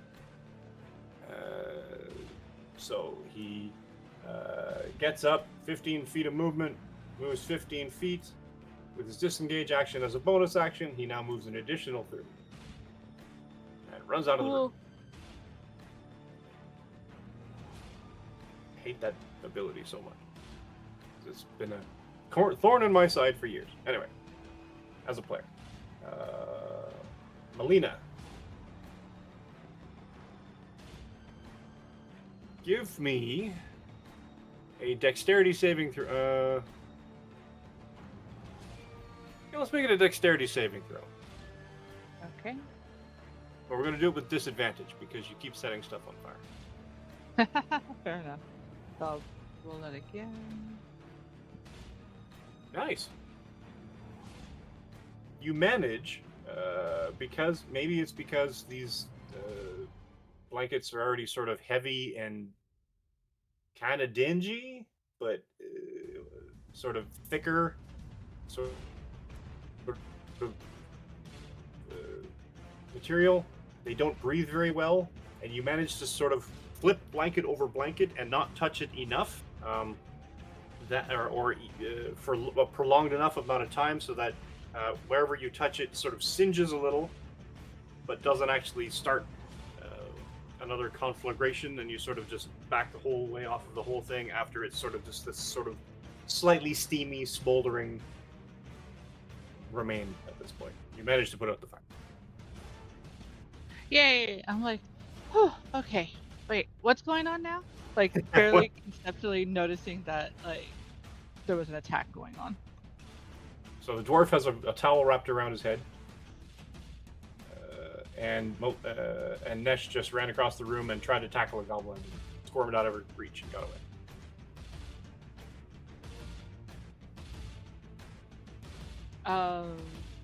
So he gets up 15 feet of movement, moves 15 feet. With his disengage action as a bonus action, he now moves an additional 30. And runs out of the room. I hate that ability so much. It's been a thorn in my side for years. Anyway, as a player. Melina. Give me a dexterity saving throw. Let's make it a dexterity saving throw. Okay. But we're going to do it with disadvantage because you keep setting stuff on fire. Fair enough. So I'll roll it again. Nice. You manage, because maybe it's because these blankets are already sort of heavy and kind of dingy, but sort of thicker, sort of material. They don't breathe very well, and you manage to sort of flip blanket over blanket and not touch it enough, for a prolonged enough amount of time so that wherever you touch it sort of singes a little, but doesn't actually start another conflagration, and you sort of just back the whole way off of the whole thing after it's sort of just this sort of slightly steamy, smoldering remain at this point. You managed to put out the fire. Yay! I'm like, oh, okay. Wait, what's going on now? Like, barely conceptually noticing that, like, there was an attack going on. So the dwarf has a towel wrapped around his head, and Nesh just ran across the room and tried to tackle a goblin, squirmed out of her reach and got away.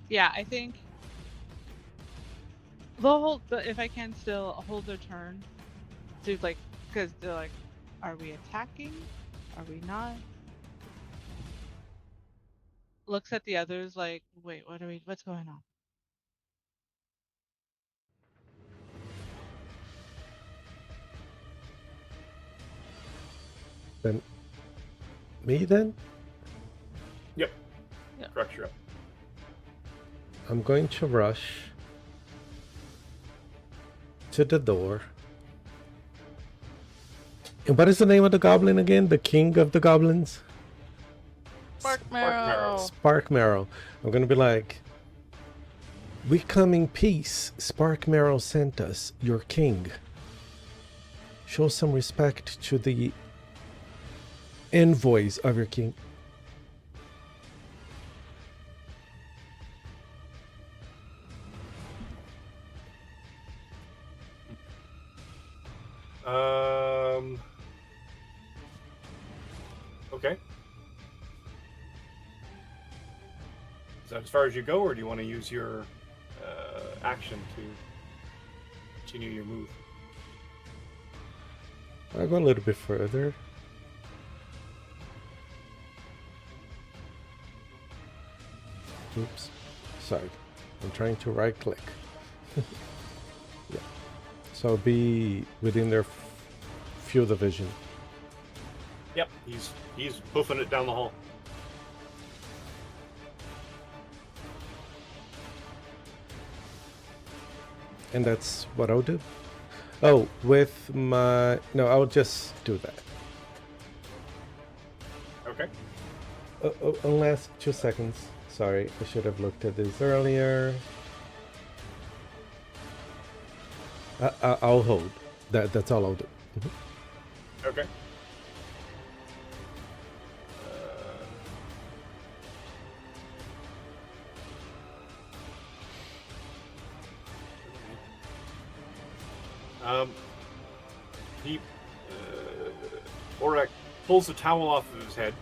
Yeah, I think they'll hold, but if I can still hold their turn to, like, because they're like, are we attacking? Are we not? Looks at the others like, wait, what's going on? Then me then? Yep. Structure up. I'm going to rush to the door. And what is the name of the goblin again? The king of the goblins? Sparkmarrow. Sparkmarrow. I'm going to be like, we come in peace. Sparkmarrow sent us, your king. Show some respect to the envoys of your king. Okay. Is that as far as you go, or do you want to use your action to continue your move? I'll go a little bit further. Oops. Sorry. I'm trying to right click. Yeah. So be within their field of vision. Yep, he's hoofing it down the hall. And that's what I'll do. Oh, with my... No, I'll just do that. Okay. Last 2 seconds. Sorry, I should have looked at this earlier. I'll hold. That's all I'll do. Okay. He Orak pulls the towel off of his head.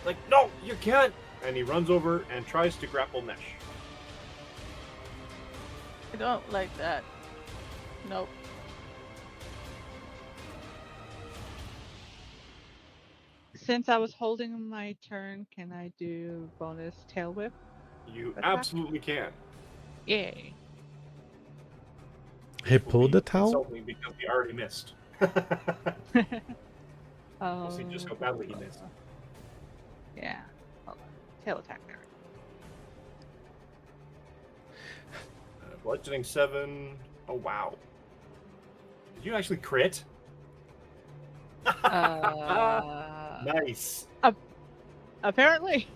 Like, no, you can't! And he runs over and tries to grapple Nesh. I don't like that. Nope. Since I was holding my turn, can I do bonus tail whip? You Attack? absolutely can. Yay. He pulled the towel? Insulting because he already missed. We'll see just how badly he missed. Yeah. Hold on. Tail attack there. Bludgeoning 7. Oh, wow. Did you actually crit? Nice. Apparently.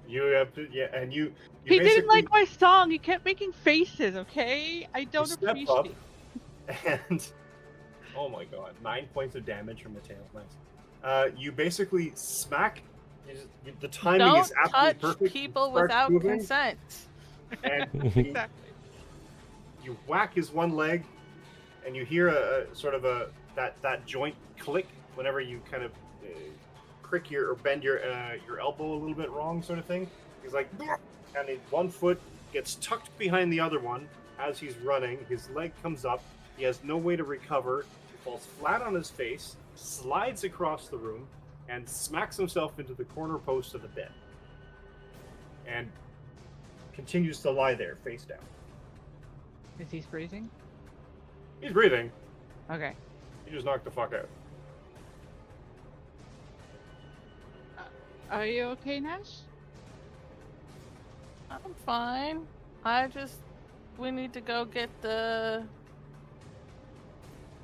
You have to, yeah, and you He basically didn't like my song. He kept making faces, okay? I don't step appreciate up it. and oh my god, 9 points of damage from the tail. Nice. You basically smack. The timing Don't is absolutely touch perfect. people He starts without moving, consent. and Exactly. you whack his one leg, and you hear a sort of that joint click whenever you kind of crick or bend your elbow a little bit wrong, sort of thing. He's like, and one foot gets tucked behind the other one as he's running. His leg comes up. He has no way to recover. He falls flat on his face, slides across the room, and smacks himself into the corner post of the bed, and continues to lie there, face down. Is he freezing? He's breathing. Okay. He just knocked the fuck out. Are you okay, Nash? I'm fine. We need to go get the...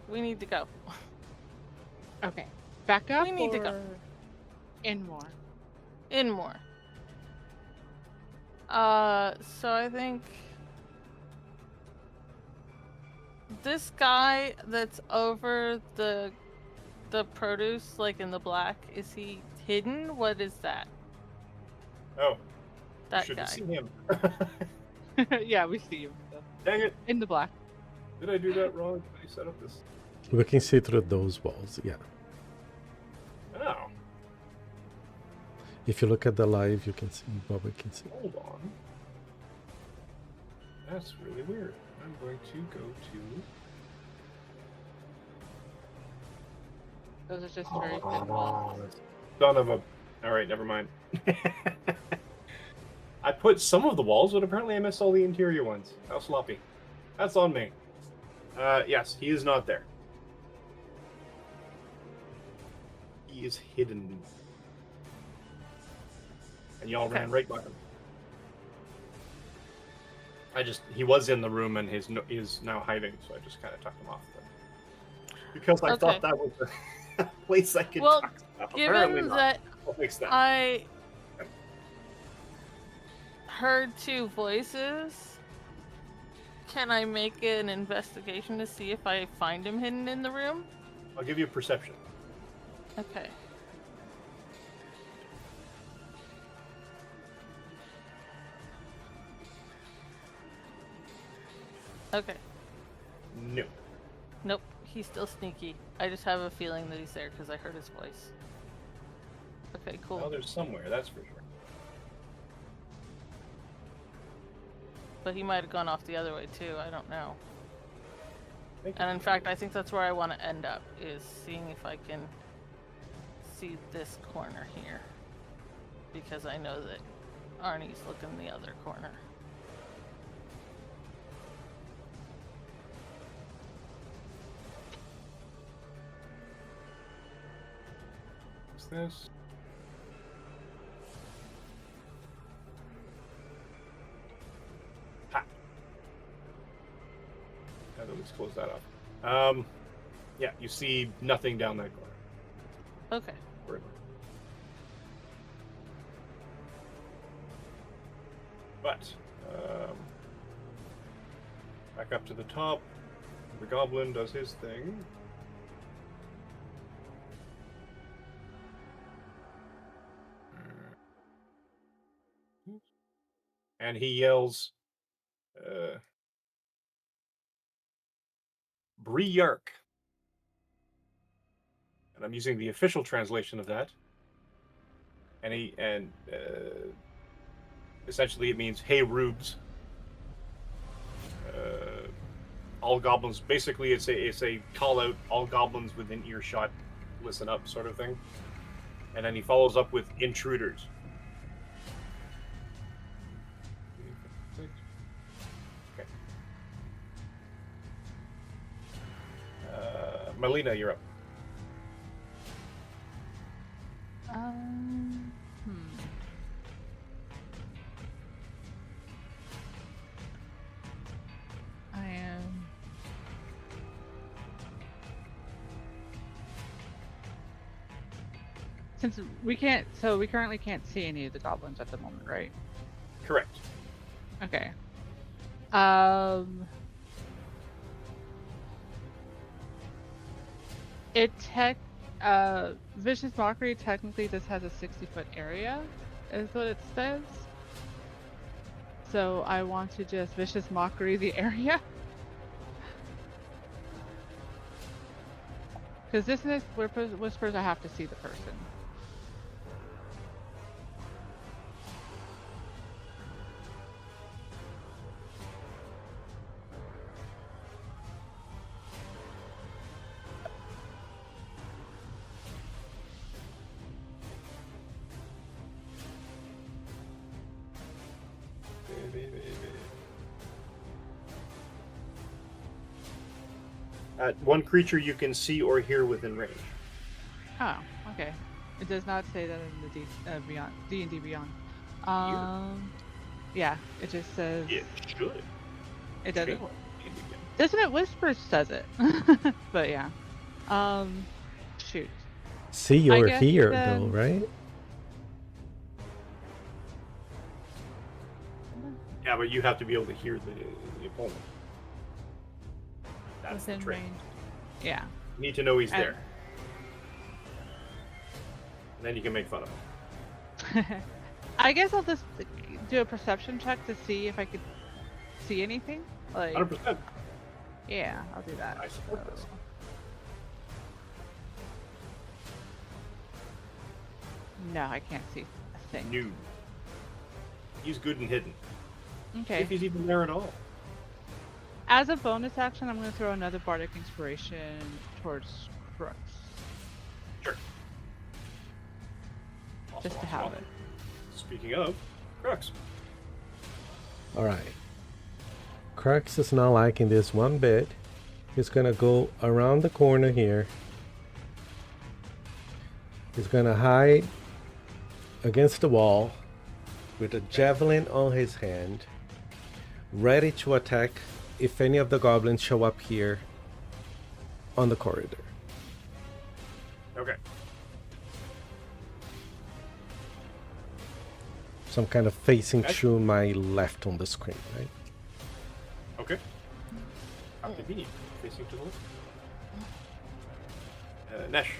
We need to go. Okay. Back up We need to go. or in more? In more. So I think... This guy that's over the produce, like in the black, is he hidden? What is that? Oh, That you should guy. have seen him. Yeah, we see him. So. Dang it! In the black. Did I do that wrong? Did I set up this? We can see through those walls, yeah. Oh, If you look at the live, you can see what we can see. hold on. That's really weird. I'm going to go to. Those are just very thin walls. Son of a. All right, never mind. I put some of the walls, but apparently I missed all the interior ones. How sloppy. That's on me. Yes, he is not there. He is hidden. And y'all ran right by him. He was in the room and is now hiding, so I just kind of tucked him off. Because I thought that was a place I could tuck stuff. Apparently Given not. that I'll fix that. I heard two voices, can I make an investigation to see if I find him hidden in the room? I'll give you a perception. Okay. Okay. No. Nope. He's still sneaky. I just have a feeling that he's there because I heard his voice. Okay, cool. Well, there's somewhere, that's for sure. But he might have gone off the other way too. I don't know. Thank And you. in fact, I think that's where I want to end up, is seeing if I can see this corner here. Because I know that Arnie's looking the other corner. What's this? Ha! Now that let's close that up. Yeah, you see nothing down that corner. Okay. But back up to the top. The goblin does his thing. And he yells, Briark. And I'm using the official translation of that. And essentially it means, hey, rubes. All goblins, basically it's a call out, all goblins within earshot, listen up sort of thing. And then he follows up with intruders. Okay. Melina, you're up. I am. Since we can't, so we currently can't see any of the goblins at the moment, right? Correct. Okay. Vicious Mockery technically just has a 60-foot area, is what it says. So I want to just Vicious Mockery the area. Because this is whispers, I have to see the person. One creature you can see or hear within range. Oh, okay. It does not say that in the Beyond D&D Beyond. Yeah, it just says. It should. It doesn't. Doesn't it? Whispers says it. But yeah. Shoot. See or guess hear, then- though, right? Yeah, but you have to be able to hear the opponent. That's Within the trick. range. Yeah. You need to know he's And- there. And then you can make fun of him. I guess I'll just do a perception check to see if I could see anything. Like, 100%. yeah, I'll do that. I support this. No, I can't see a thing. New. He's good and hidden. Okay. If he's even there at all. As a bonus action, I'm going to throw another Bardic Inspiration towards Crooks. Sure. Just to have it. Speaking of, Crux. All right. Crux is not liking this one bit. He's gonna go around the corner here. He's gonna hide against the wall with a javelin on his hand, ready to attack if any of the goblins show up here on the corridor. Okay. So I'm kind of facing Okay. to my left on the screen, right? Okay. How convenient. Facing to the left. Nesh.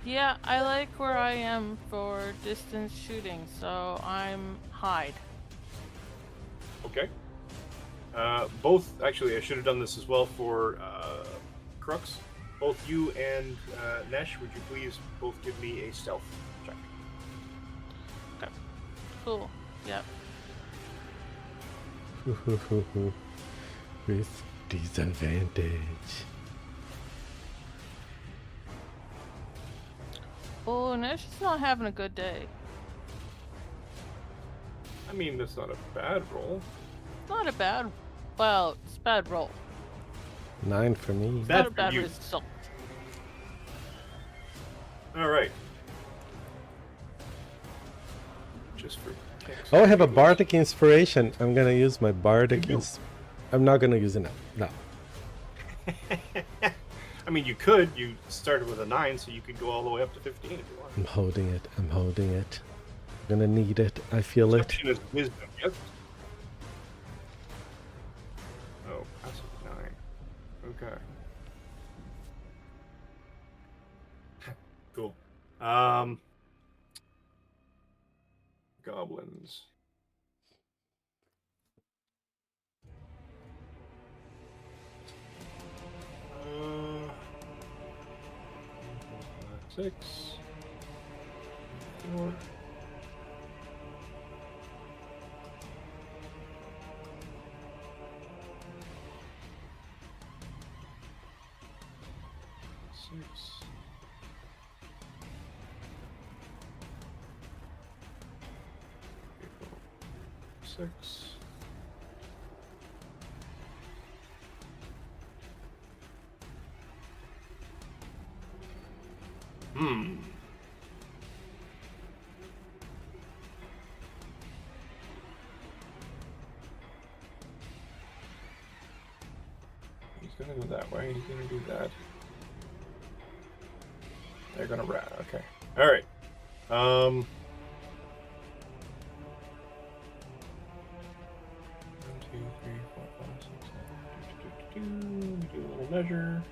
Yeah, I like where I am for distance shooting, so I'm hide. Okay. Both, actually, I should have done this as well for Crux. Both you and Nesh, would you please both give me a stealth check? Okay. Cool. Yep. With disadvantage. Oh, Nesh is not having a good day. I mean, that's not a bad roll. Not a bad. Well, it's a bad roll. 9 for me. Bad Not a for bad you. result. All right. Just for kicks. Oh, I have a giggles. bardic inspiration. I'm gonna use my bardic. You do? I'm not gonna use it now. No. I mean, you could. You started with a 9, so you could go all the way up to 15 if you want. I'm holding it. I'm holding it. I'm gonna need it. I feel it. Perception is wisdom, yes? Oh, passive 9. Okay. Cool. Goblins. Uh, 6. 4. 6. 6. He's gonna go that way. He's gonna do that. They're gonna rat. Okay. All right. 1, 2, 3, 4, 5, 6, 7. Do a little measure.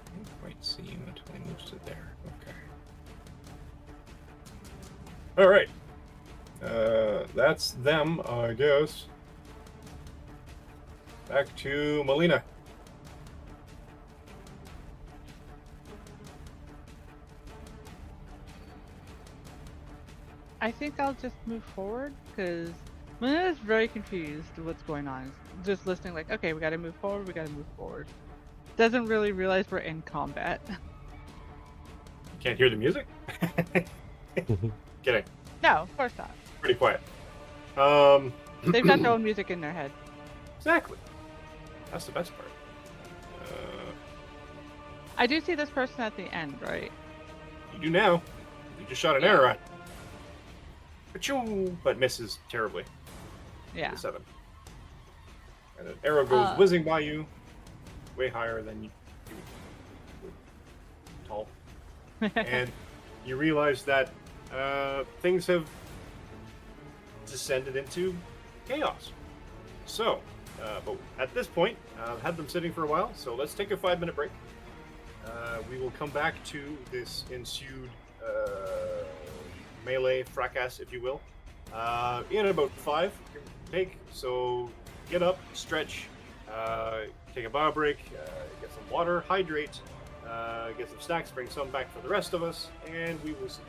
I can't quite see him until he moves to there. Okay. All right. That's them, I guess. Back to Melina. I think I'll just move forward because Melina is very confused what's going on. Just listening, like, okay, we gotta move forward, we gotta move forward. Doesn't really realize we're in combat. Can't hear the music? Kidding. No, of course not. Pretty quiet. They've got their own music in their head. Exactly. That's the best part. I do see this person at the end, right? You do now. You just shot an arrow at. Achoo! But misses terribly. Yeah. The 7. And an arrow goes whizzing by you, way higher than you tall. And you realize that things have descended into chaos. So, but at this point, I've had them sitting for a while, so let's take a 5-minute break. We will come back to this ensued melee fracas, if you will, in about 5. Take, so get up, stretch, take a bio break, get some water, hydrate, get some snacks, bring some back for the rest of us, and we will see.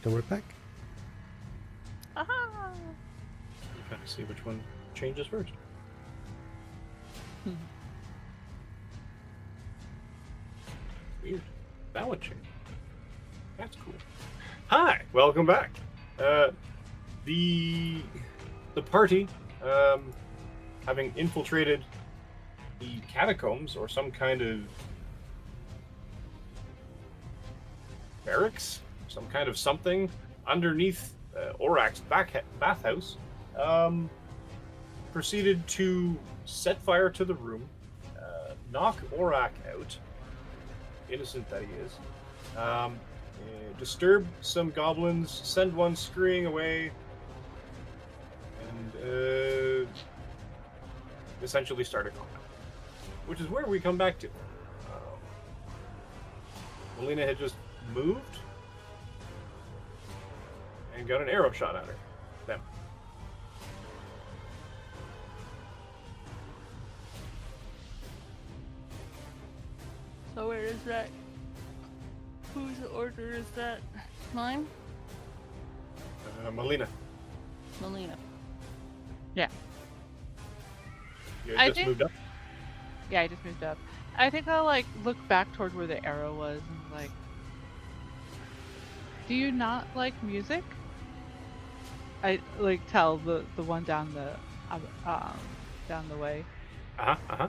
And we're back. Aha! You kind of see which one changes first. Weird. That one changed. That's cool. Hi, welcome back. The party, having infiltrated the catacombs or some kind of barracks, some kind of something underneath Orak's bathhouse, proceeded to set fire to the room, knock Orak out, innocent that he is, disturb some goblins, send one scurrying away, and essentially start a combat. Which is where we come back to. Melina had just moved and got an arrow shot at her. Them. So where is that? Whose order is that? Mine? Melina, Melina. Yeah. you I just think- moved up. Yeah, I just moved up. I think I'll like look back toward where the arrow was and like, do you not like music? I like tell the one down the way. Uh-huh.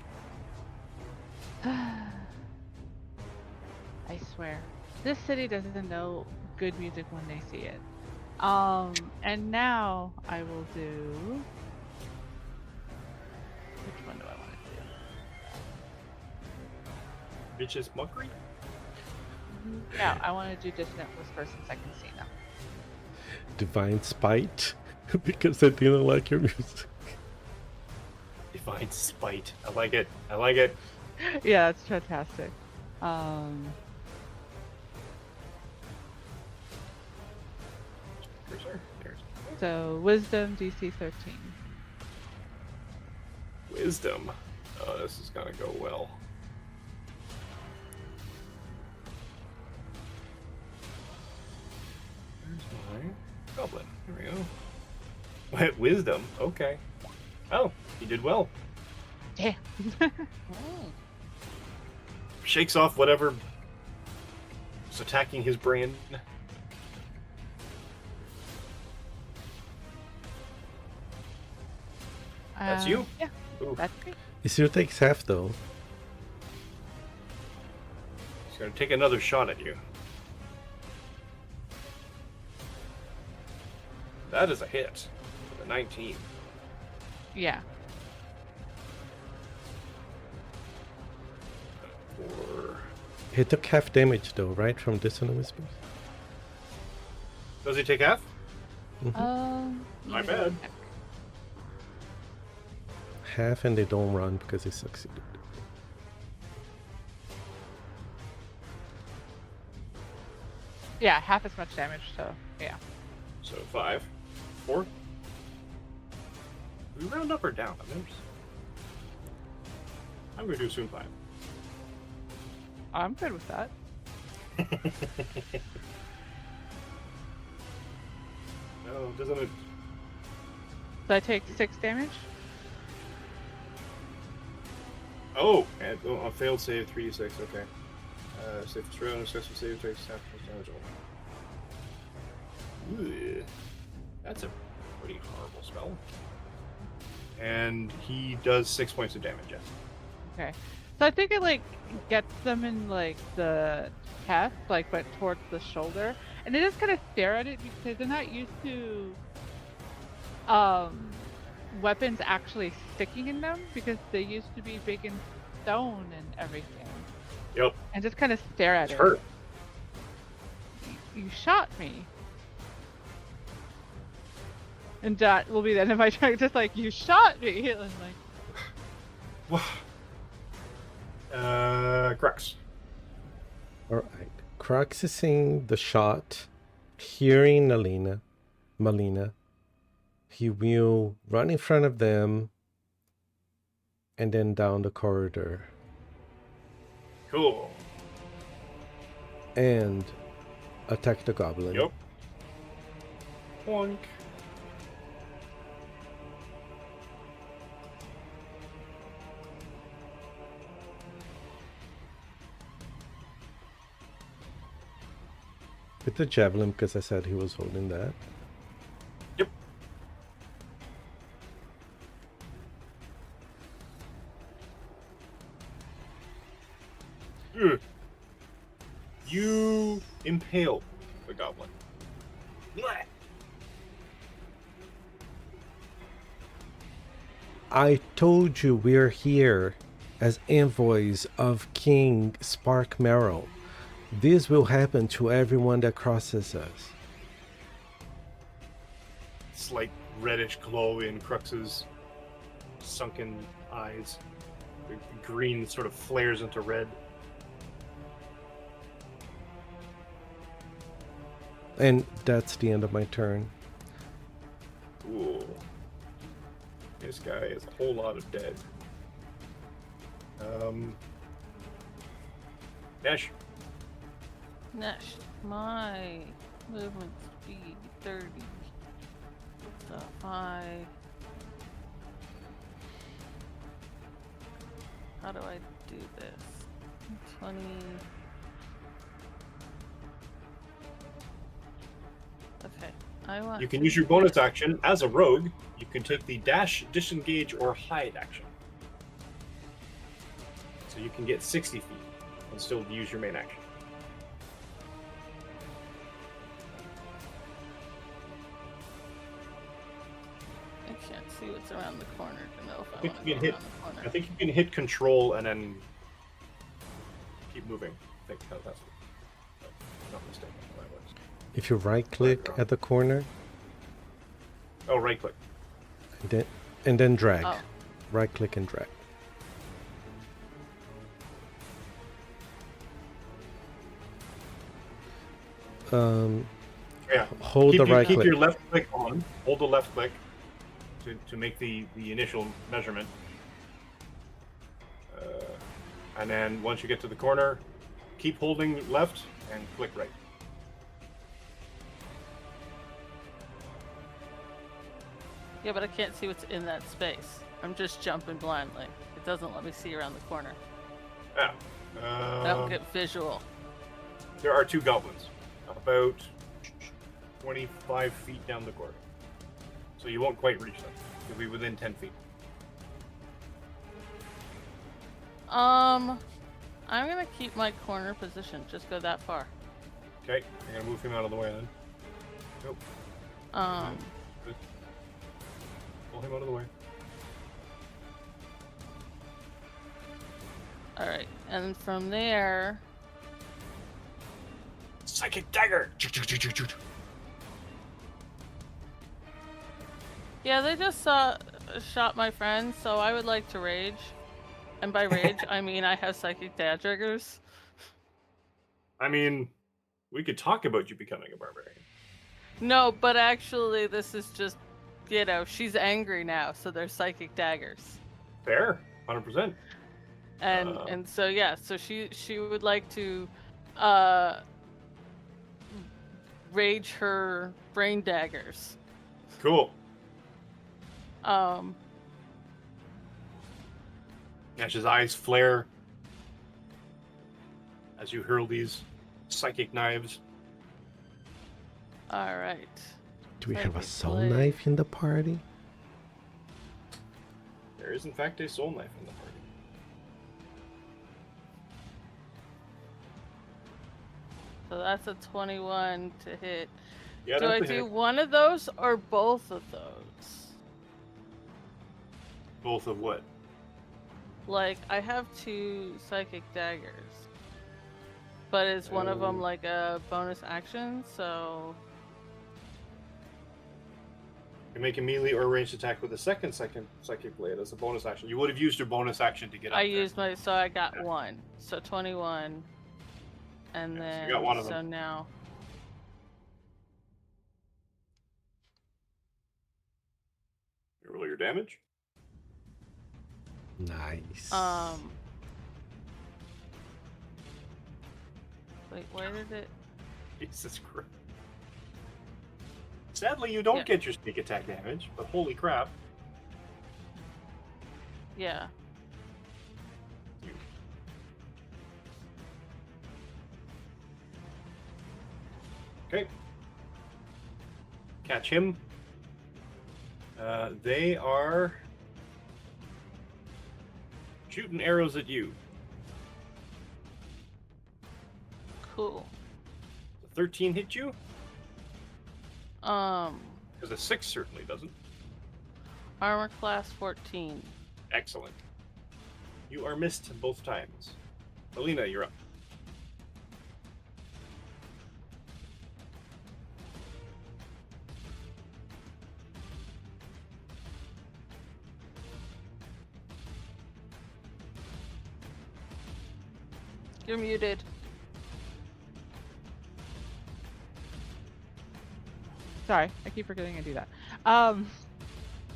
I swear, this city doesn't know good music when they see it. And now I will do. Which one do I want to Bitch's mockery? do? No, I want to do Dissonant Whispers since I can see them. Divine spite because I didn't like your music. Divine spite. I like it. I like it. Yeah, that's fantastic. Cursor. There's So Wisdom DC 13. wisdom. Oh, this is gonna go well. There's my goblin. Here we go. Wait, wisdom. Okay. Oh, he did well. Damn. Shakes off whatever is attacking his brain. That's you? Yeah, Ooh, that's great. It still takes half though. he's gonna take another shot at you. That is a hit. With a 19. Yeah. Or He took half damage though, right? From Dissonant Whispers? does he take half? My let me bad. check. Half and they don't run because they succeeded. Yeah, half as much damage. So yeah. So 5. 4. We round up or down? I'm gonna do soon 5. I'm good with that. No, doesn't it? So I take 6 damage. Oh, and a failed save 3d6. Okay. Save throw and successful save takes half damage. Ooh, that's a pretty horrible spell. And he does 6 points of damage. Yes. Okay. So I think it like gets them in like the chest, like but towards the shoulder, and they just kind of stare at it because they're not used to weapons actually sticking in them because they used to be big and stone and everything, Yep. and just kind of stare at It's it. hurt. You shot me. And that will be the end of my turn, just like, you shot me! And like, Crux. Alright. Crux is seeing the shot, hearing Melina. He will run in front of them and then down the corridor Cool. and attack the goblin. Yep. Bonk. With the javelin, because I said he was holding that. Yep. Ugh. You impale the goblin. Blech. I told you we're here as envoys of King Sparkmarrow. This will happen to everyone that crosses us. Slight reddish glow in Crux's sunken eyes. The green sort of flares into red. And that's the end of my turn. Ooh. This guy is a whole lot of dead. Nash. Next, my movement speed 30. So if I... How do I do this? 20... Okay, I want You can to use your bonus action as a rogue. You can take the dash, disengage, or hide action. So you can get 60 feet and still use your main action. I can't see what's around the corner to know if I think want you to can go hit- around the corner. I think you can hit control and then keep moving. I think that's what, not mistaken. How that works. If you right click at the corner Oh, right click. and then drag. Oh. Right click and drag. Yeah. Hold the right keep click. your left click on. Hold the left click to make the initial measurement. And then once you get to the corner, keep holding left and click right. Yeah, but I can't see what's in that space. I'm just jumping blindly. It doesn't let me see around the corner. Yeah. I don't get visual. There are two goblins, about 25 feet down the corridor. So you won't quite reach them. You'll be within 10 feet. I'm gonna keep my corner position. Just go that far. Okay, I'm gonna move him out of the way then. Nope. Good. Pull him out of the way. All right, and from there, Psychic dagger. yeah, they just shot my friend, so I would like to rage. And by rage, I mean I have psychic daggers. I mean, we could talk about you becoming a barbarian. No, but actually, this is just, she's angry now, so there's psychic daggers. Fair, 100%. And so yeah, so she would like to rage her brain daggers. Cool. Nash's eyes flare as you hurl these psychic knives. All right. Do we have a Psychic soul blade. knife in the party? There is, in fact, a soul knife in the party. So that's a 21 to hit. Yeah, Do I that's a do hit. one of those or both of those? Both of what? Like, I have 2 psychic daggers. But is one of them like a bonus action? So You make a melee or ranged attack with a second psychic blade as a bonus action. You would have used your bonus action to get up I there. used my, so I got Yeah. 1. So 21. And Yeah, so then, you got one of so them. now, You roll your damage. Nice. wait, where did it? Jesus Christ. Sadly, you don't Yeah. get your sneak attack damage, but holy crap. Yeah. You. Okay. Catch him. They are shooting arrows at you. Cool. The 13 hit you? Um, Because a 6 certainly doesn't. armor class 14. Excellent. You are missed both times. Alina, you're up. You're muted. Sorry, I keep forgetting to do that.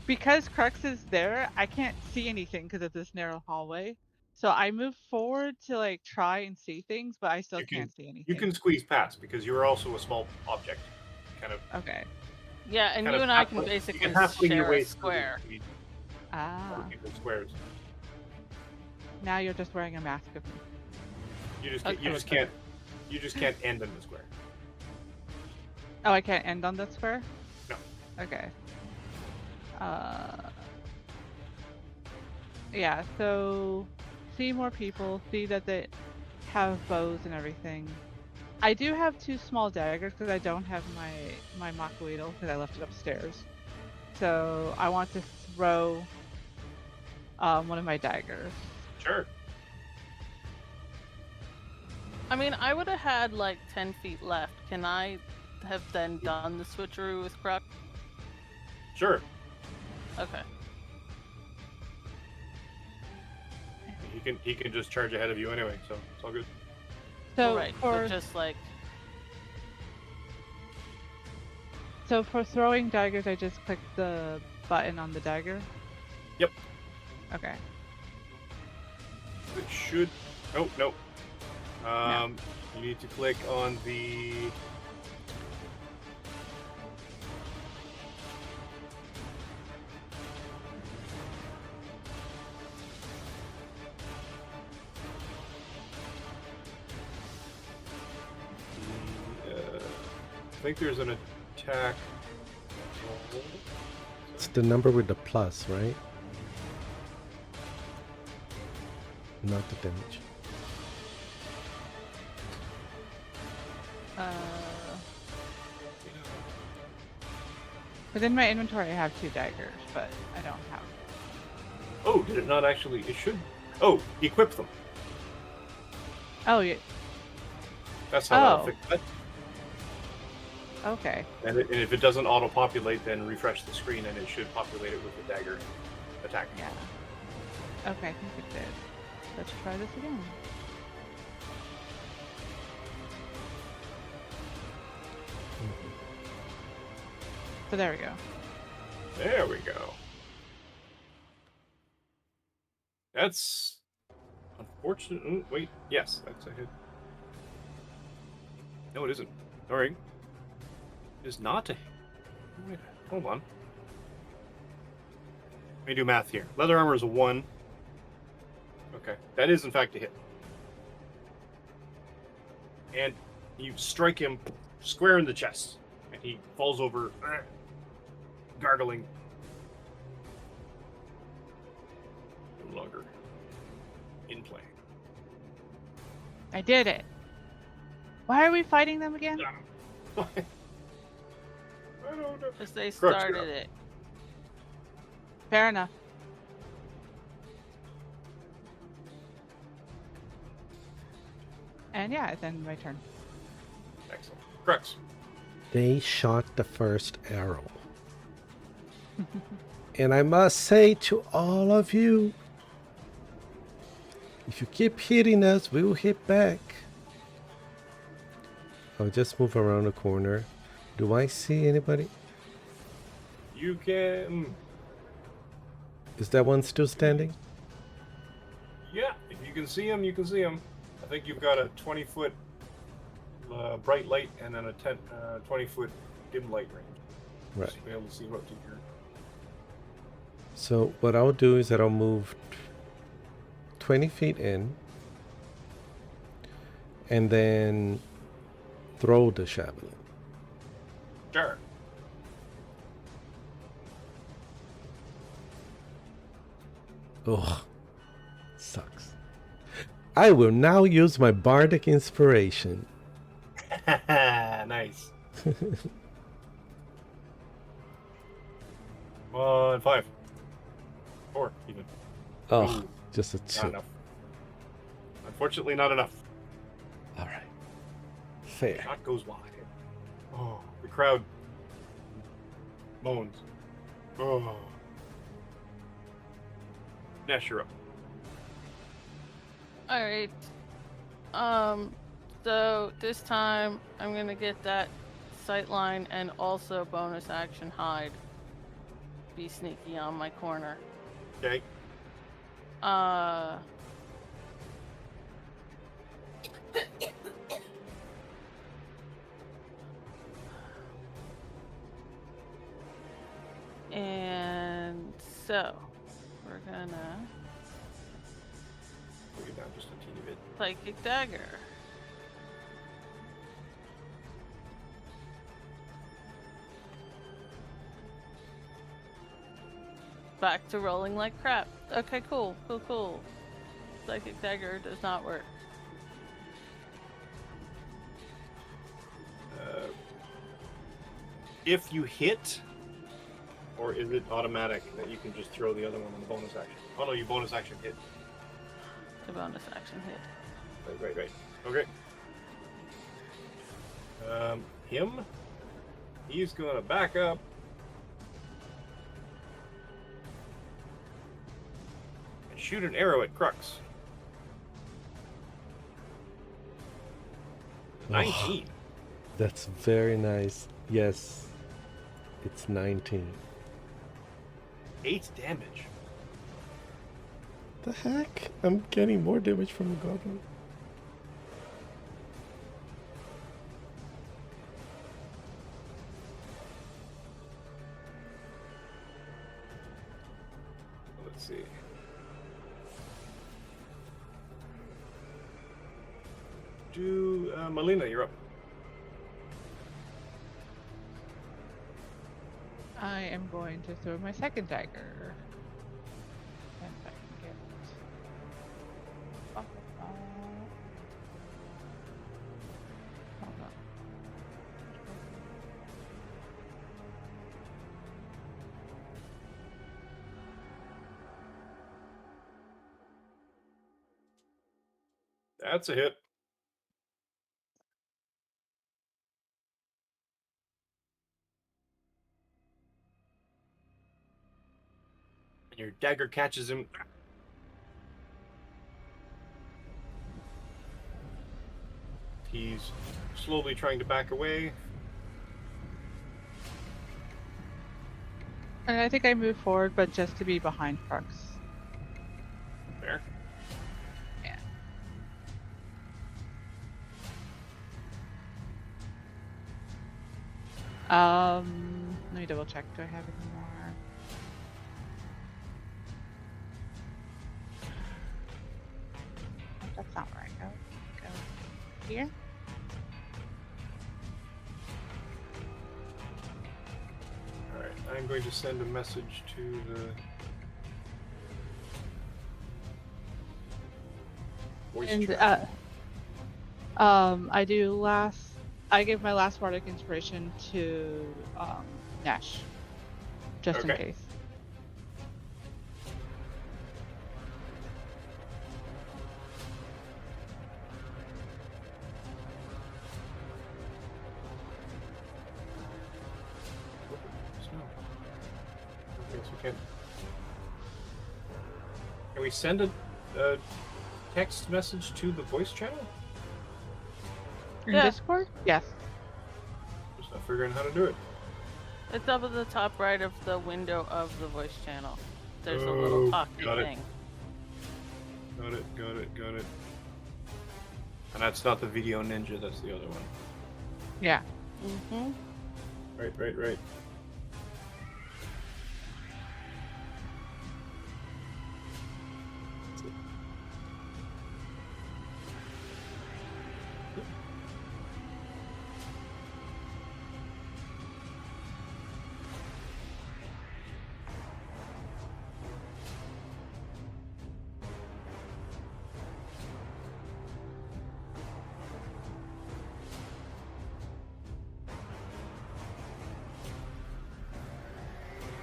Because Crux is there, I can't see anything because of this narrow hallway. So I move forward to like try and see things, but I still can't see anything. You can squeeze past because you're also a small object. Kind of. Okay. Yeah, and kind you of and I half- can basically you can halfway your share way a through square. the Ah. different squares. Now you're just wearing a mask of me. You just Okay. you just can't end in the square. Oh, I can't end on that square? No. Okay. Yeah, so see more people, see that they have bows and everything. I do have 2 small daggers because I don't have my Makuito because I left it upstairs. So I want to throw one of my daggers. Sure. I mean, I would have had like 10 feet left. Can I have then done the switcheroo with Crux? Sure. Okay. He can just charge ahead of you anyway, so it's all good. So right, for but just like so for throwing daggers, I just click the button on the dagger. Yep. Okay. It should. Oh no. You need to click on the. I think there's an attack. It's the number with the plus, right? Not the damage. Within my inventory, I have 2 daggers, but I don't have. Oh, did it not actually? It should. Oh, equip them. Oh, yeah. That's how that'll fix that. Okay. And if it doesn't auto-populate, then refresh the screen and it should populate it with the dagger attack. Yeah. Okay, I think it did. Let's try this again. So there we go. There we go. That's unfortunate. Oh, wait, yes, that's a hit. No, it isn't. Sorry. It is not a hit. Wait, hold on. Let me do math here. Leather armor is a 1. Okay, that is in fact a hit. And you strike him square in the chest, and he falls over, gargling. No longer in play. I did it. Why are we fighting them again? I don't know. because they Crux, you're started up. it. Fair enough. And yeah, it's then my turn. Excellent. Crux. They shot the first arrow. And I must say to all of you, if you keep hitting us, we will hit back. I'll just move around the corner. Do I see anybody? You can. Is that one still standing? Yeah, if you can see him, you can see him. I think you've got a 20-foot bright light and then a 20-foot dim light range. Right. Just be able to see what to hear. So what I'll do is that I'll move 20 feet in and then throw the javelin. Sure. Ugh, sucks. I will now use my bardic inspiration. Nice. 1, 5. 4, even. Oh, Ooh, just a not 2. enough. Unfortunately, not enough. All right. Fair. Shot goes wide. Oh, the crowd moans. Oh. Nash, you're up. All right. So this time I'm gonna get that sight line and also bonus action hide. Be sneaky on my corner. Okay. And so we're gonna Bring it down just a teeny bit. psychic dagger. Back to rolling like crap. Okay, cool. Psychic dagger does not work. If you hit, or is it automatic that you can just throw the other one on the bonus action? Oh no, you bonus action hit. The bonus action hit. Right. Okay. Him? He's gonna back up. And shoot an arrow at Crux. 19. That's very nice. Yes, it's 19. 8 damage. The heck? I'm getting more damage from the goblin. Let's see. Melina, you're up. I am going to throw my second dagger. And if I can get it. Hold on. That's a hit. And your dagger catches him. He's slowly trying to back away. And I think I move forward, but just to be behind Crux. There. Yeah. Let me double check. Do I have any more? Oh, that's not right. Go here. Alright, I'm going to send a message to the voice And chat. I gave my last bardic inspiration to Nash, just in Okay. case. Snow. Okay, so can we send a text message to the voice channel? In Yeah. Discord? Yes. Just not figuring how to do it. It's up at the top right of the window of the voice channel. There's a Oh, little talkie got it. thing. Got it. And that's not the Video Ninja, that's the other one. Yeah. Mm-hmm. Right.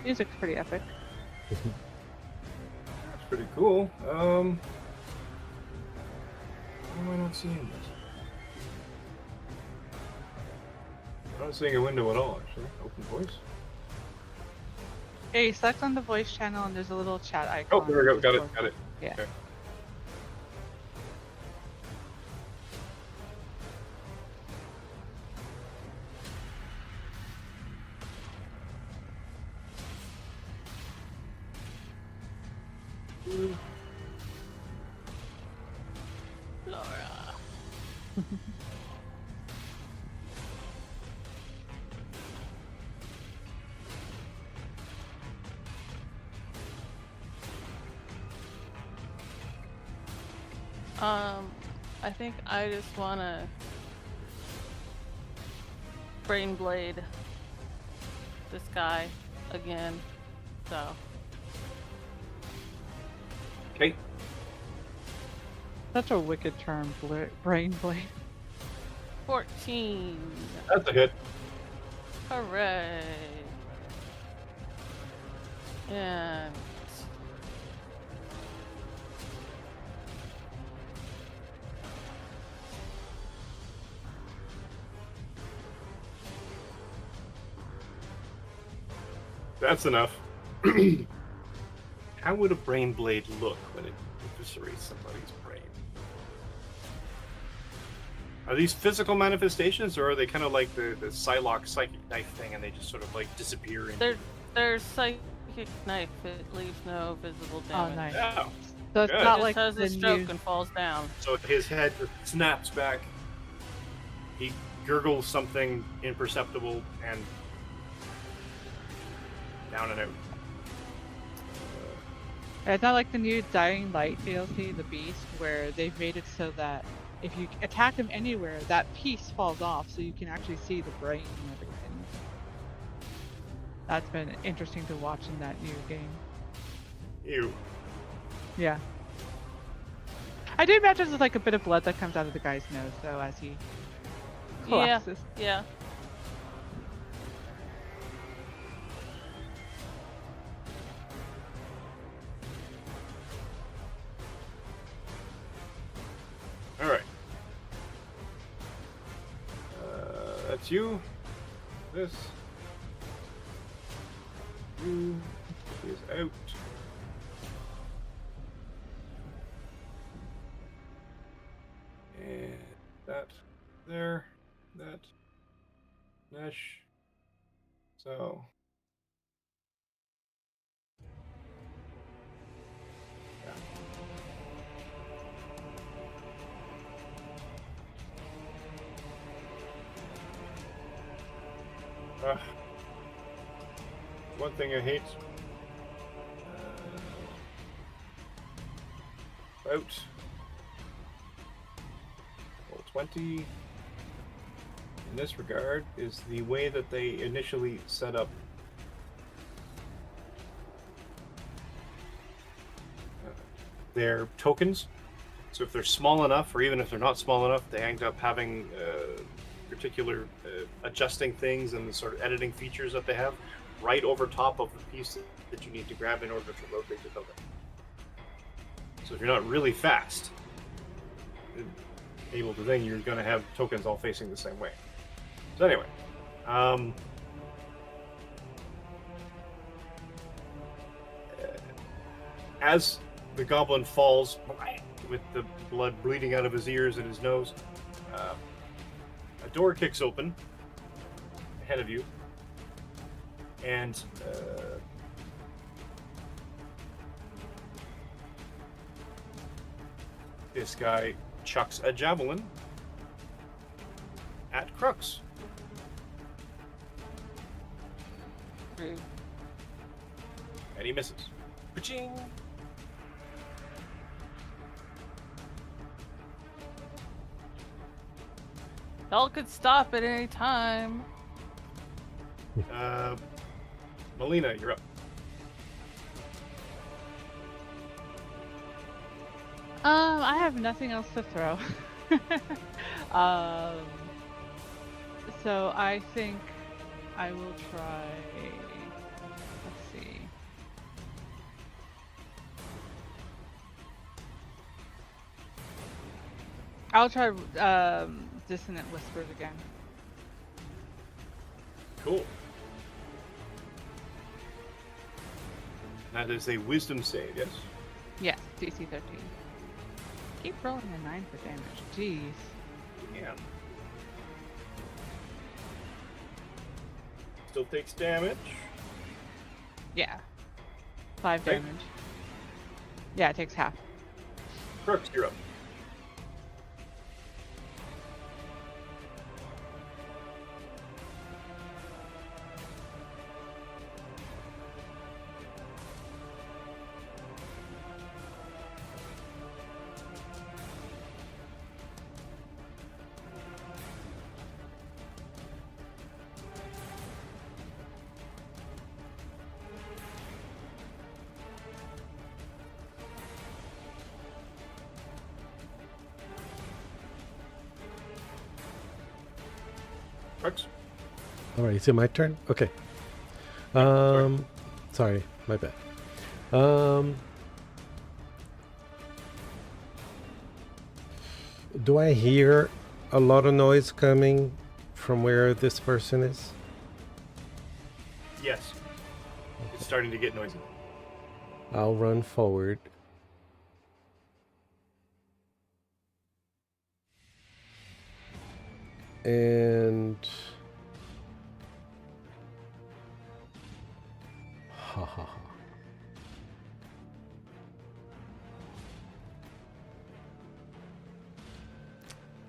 Music's pretty epic. That's pretty cool. Why am I not seeing this? I'm not seeing a window at all, actually. Open voice. Yeah, you select on the voice channel and there's a little chat Oh, icon. there we go. Got it. Discord. Got it. Yeah. Okay. Laura. I think I just wanna brain blade this guy again. So Okay. Such a wicked term, brain blade. 14. That's a hit. Hooray. And That's enough. How would a brain blade look when it eviscerates somebody's brain? Are these physical manifestations, or are they kind of like the Psylocke psychic knife thing, and they just sort of like disappear? there's psychic knife. It leaves no visible Oh, damage. nice. Yeah. So it's Good. not It like just has the a stroke new... and falls down. So his head just snaps back. He gurgles something imperceptible and down and out. It's not like the new Dying Light DLC, The Beast, where they've made it so that if you attack him anywhere, that piece falls off, so you can actually see the brain and everything. That's been interesting to watch in that new game. Ew. Yeah. I do imagine there's like a bit of blood that comes out of the guy's nose, though, as he collapses. Yeah. All right. That's you. This. You is out. And that there. That. Nesh. So. Yeah. One thing I hate. Out. Roll 20. In this regard, is the way that they initially set up their tokens. So if they're small enough, or even if they're not small enough, they end up having particular adjusting things and the sort of editing features that they have right over top of the piece that you need to grab in order to rotate the token. So if you're not really fast, able to thing, you're going to have tokens all facing the same way. So anyway, as the goblin falls with the blood bleeding out of his ears and his nose, a door kicks open ahead of you, and this guy chucks a javelin at Crux. Rude. And he misses. Ka-ching! Y'all could stop at any time. Melina, you're up. I have nothing else to throw. So I think I will try. Let's see. I'll try dissonant whispers again. Cool. That is a wisdom save, yes? Yes, DC 13. Keep rolling a 9 for damage. Jeez. Yeah. Still takes damage. Yeah. 5 Okay. damage. Yeah, it takes half. Crooks, you're up. Crooks? All right, is it my turn? Okay. Sorry, my bad. Do I hear a lot of noise coming from where this person is? Yes. It's starting to get noisy. I'll run forward. And ha ha ha.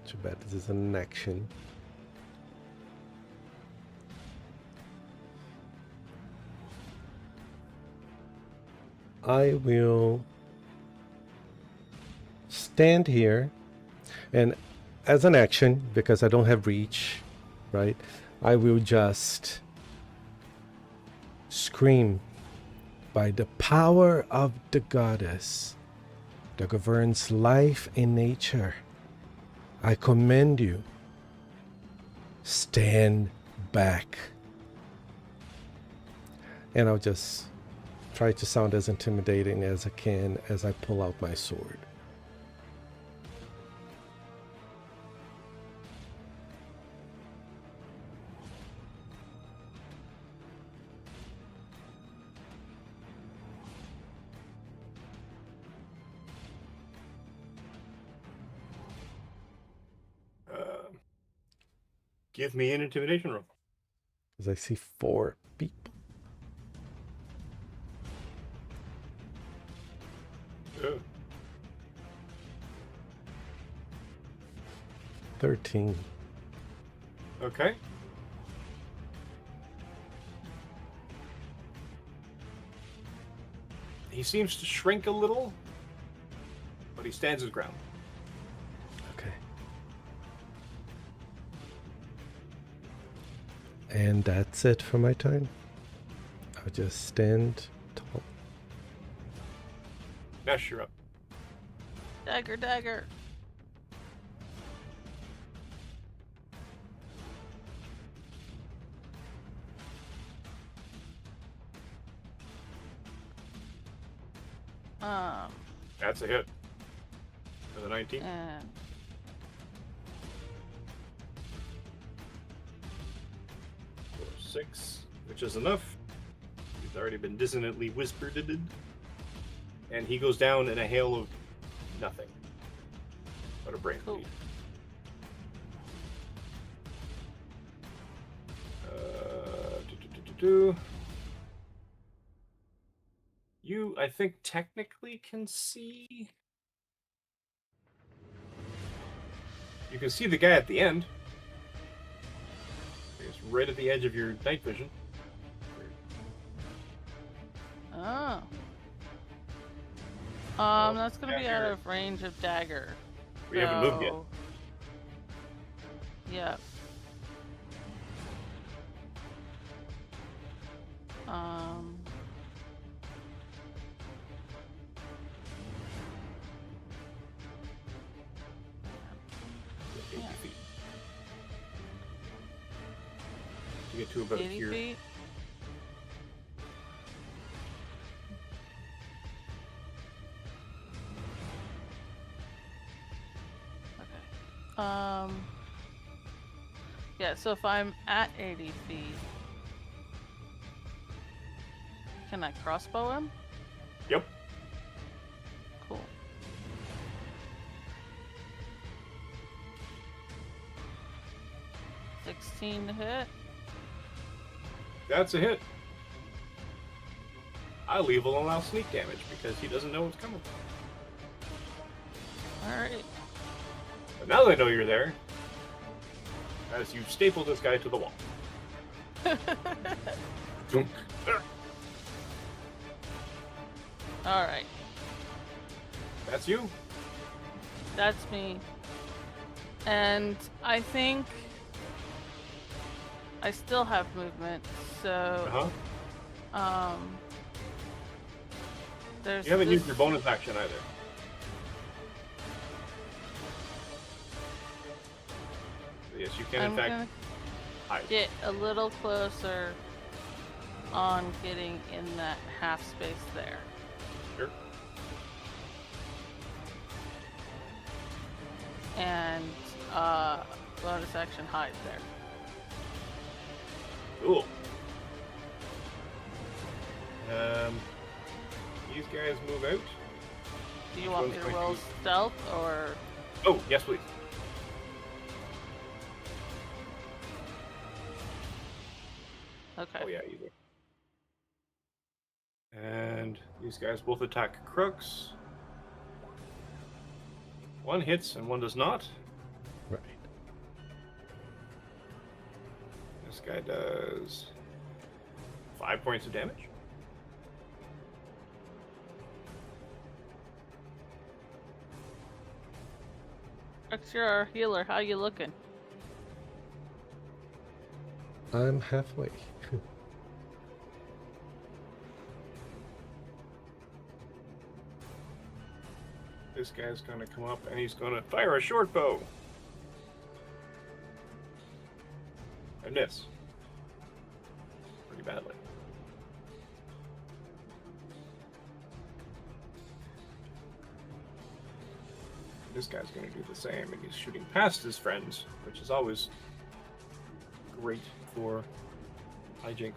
Too bad this is an action. I will stand here, and as an action, because I don't have reach, right, I will just scream, by the power of the goddess that governs life and nature, I commend you. Stand back. And I'll just try to sound as intimidating as I can as I pull out my sword. Give me an intimidation roll. Because I see 4 people. Oh. 13. Okay. He seems to shrink a little, but he stands his ground. Okay. And that's it for my turn. I'll just stand tall. Nash, you're up. Dagger, dagger. That's a hit. For the 19. And 6, which is enough. He's already been dissonantly whispered. And he goes down in a hail of nothing. What a brain Cool. bleed. You, I think, technically can see. You can see the guy at the end. It's right at the edge of your night vision. oh. That's gonna be out Dagger. of range of dagger. We haven't moved yet. So- Yep. Yeah. 80 feet. You get to about 80 here. feet. Okay. Yeah, so if I'm at 80 feet, can I crossbow him? Yep. Cool. $16 to hit. That's a hit. I leave will allow sneak damage because he doesn't know what's coming. Alright. But now they know you're there, as you staple this guy to the wall. Dunk. Alright. That's you. That's me. And I think I still have movement, so Uh-huh. there's You haven't this- used your bonus action either. So yes, you can I'm in fact gonna hide. get a little closer on getting in that half space there. Sure. And bonus action hide there. Cool. These guys move out. Do you want me one's to going roll to- stealth or Oh, yes, please. okay? Oh, yeah, either. And these guys both attack Crooks. One hits and one does not. Right. This guy does 5 points of damage. Rex, you're our healer. How you looking? I'm halfway. This guy's gonna come up and he's gonna fire a short bow. And miss. Pretty badly. This guy's gonna do the same, and he's shooting past his friends, which is always great for hijinks.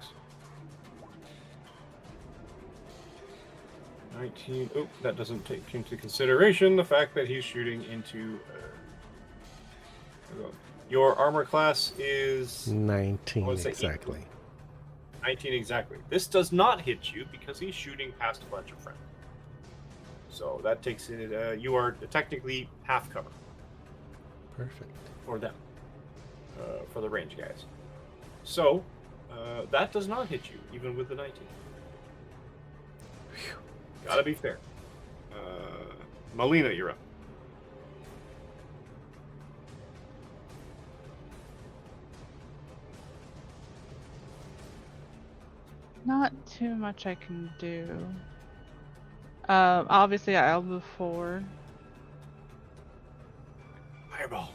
19. Oh, that doesn't take into consideration the fact that he's shooting into. Your armor class is 19 let's say exactly. 19 exactly. This does not hit you because he's shooting past a bunch of friends. So that takes it. You are technically half cover Perfect. for them, for the range guys. So that does not hit you, even with the 19. Phew. Gotta be fair. Melina, you're up. Not too much I can do. Obviously I'll move forward. Fireball.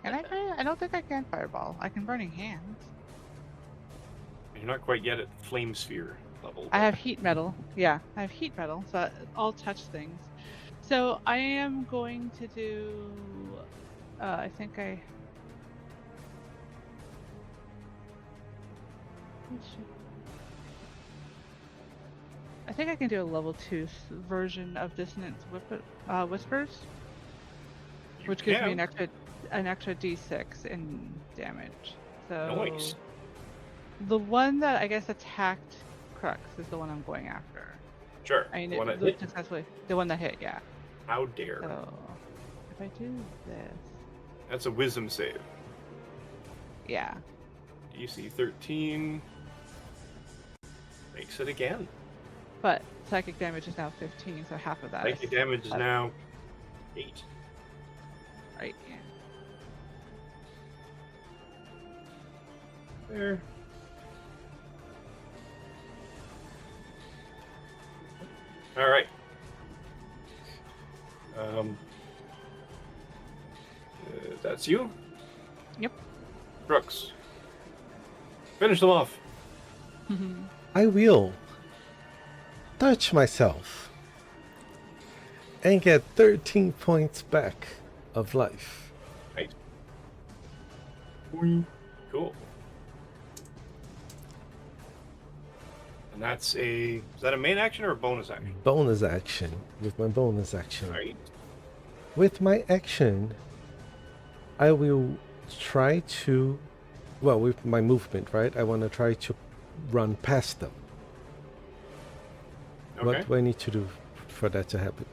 Can I don't think I can fireball. I can burning hands. You're not quite yet at flame sphere level. I have heat metal. Yeah, I have heat metal, so I'll touch things. So I am going to do. I think I. I think I can do a level 2 version of Dissonance Whispers, You which gives me can. an extra d6 in damage. So Nice. the one that I guess attacked Crux is the one I'm going after. Sure. I mean, The one that it hit. successfully. The one that hit, yeah. How dare. So if I do this, That's a wisdom save. yeah. DC 13. Makes it again. But psychic damage is now 15, so half of that is Psychic damage is now 8. right. Yeah. There. All right. That's you? Yep. Brooks. Finish them off. I will touch myself and get 13 points back of life. Right. Cool. And that's is that a main action or a bonus action? Bonus action. With my bonus action. Right. With my action, I will try to, well, with my movement, right? I want to try to run past them. Okay. What do I need to do for that to happen?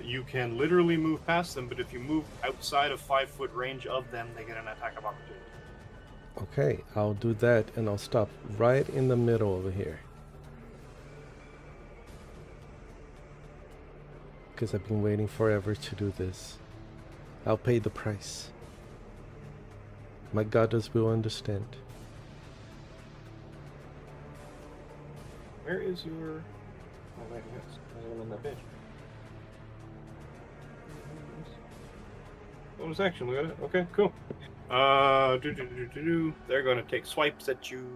You can literally move past them, but if you move outside of 5-foot range of them, they get an attack of opportunity. Okay, I'll do that and I'll stop right in the middle over here. Because I've been waiting forever to do this. I'll pay the price. My goddess will understand. Where is your... Oh, wait, yes. There's one on that page. Bonus action, look at it. Okay, cool. They're going to take swipes at you.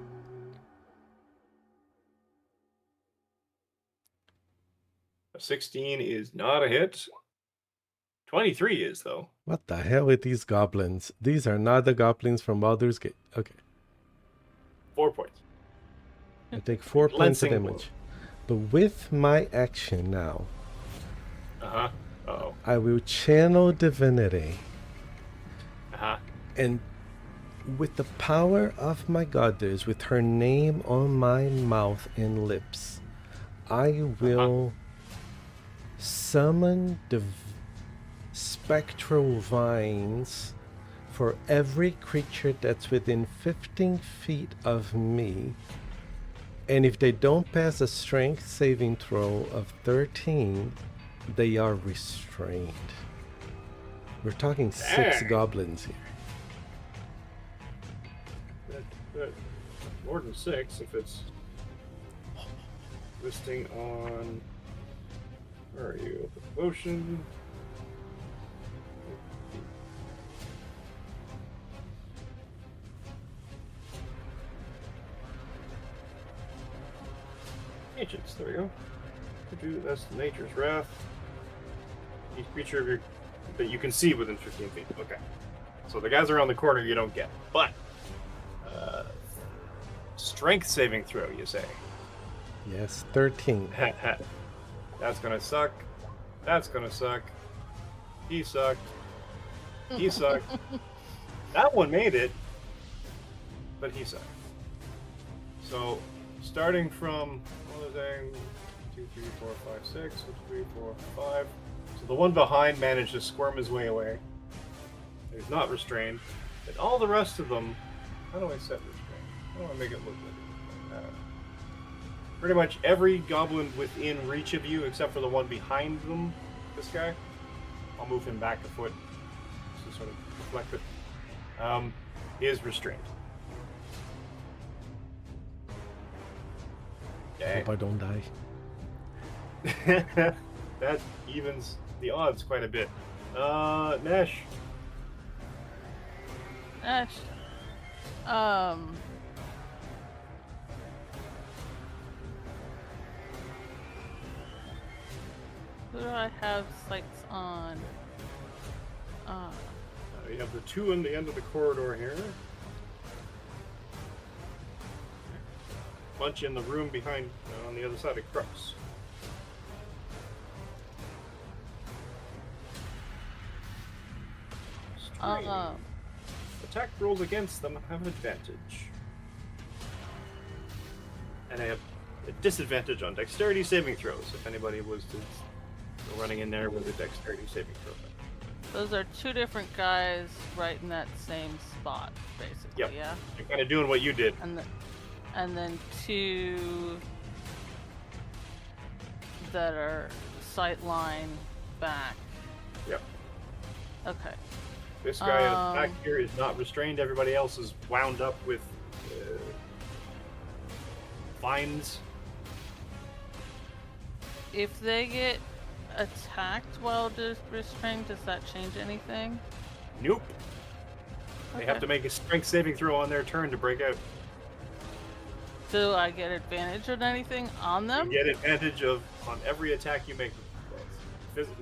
A 16 is not a hit. 23 is, though. What the hell with these goblins? These are not the goblins from Baldur's Gate. Okay. 4 points. I take 4 points of Glancing damage. But with my action now, Uh-huh. Uh-oh. I will channel divinity. Uh-huh. And with the power of my goddess, with her name on my mouth and lips, I will summon spectral vines for every creature that's within 15 feet of me. And if they don't pass a strength saving throw of 13, they are restrained. We're talking 6 Dang. goblins here. That, more than 6 if it's listing on... Where are you? Devotion. Ancients, there we go. That's Nature's Wrath. Each creature of your that you can see within 15 feet. Okay. So the guys around the corner you don't get. But strength saving throw, you say? Yes, 13. That's gonna suck. That's gonna suck. He sucked. He sucked. That one made it, but he sucked. So, starting from 1, 2, 3, 4, 5, 6, 3, 4, 5. So the one behind managed to squirm his way away. He's not restrained. And all the rest of them, how do I set restraint? How do I make it look like? Pretty much every goblin within reach of you, except for the one behind them, this guy. I'll move him back a foot to sort of reflect it. Is restrained. Okay. Hope I don't die. That evens the odds quite a bit. Nesh. Ash. Who do I have sights on? You have the 2 in the end of the corridor here. Bunch in the room behind, on the other side of Crux. Attack rolls against them have advantage. And I have a disadvantage on dexterity saving throws if anybody was to go running in there with a dexterity saving throw. Those are 2 different guys right in that same spot, basically. Yep. Yeah. You're kind of doing what you did. And then 2 that are sight line back. Yep. Okay. This guy back here is not restrained. Everybody else is wound up with vines. If they get attacked while restrained, does that change anything? Nope. Okay. They have to make a strength saving throw on their turn to break out. Do I get advantage on anything on them? You get advantage on every attack you make with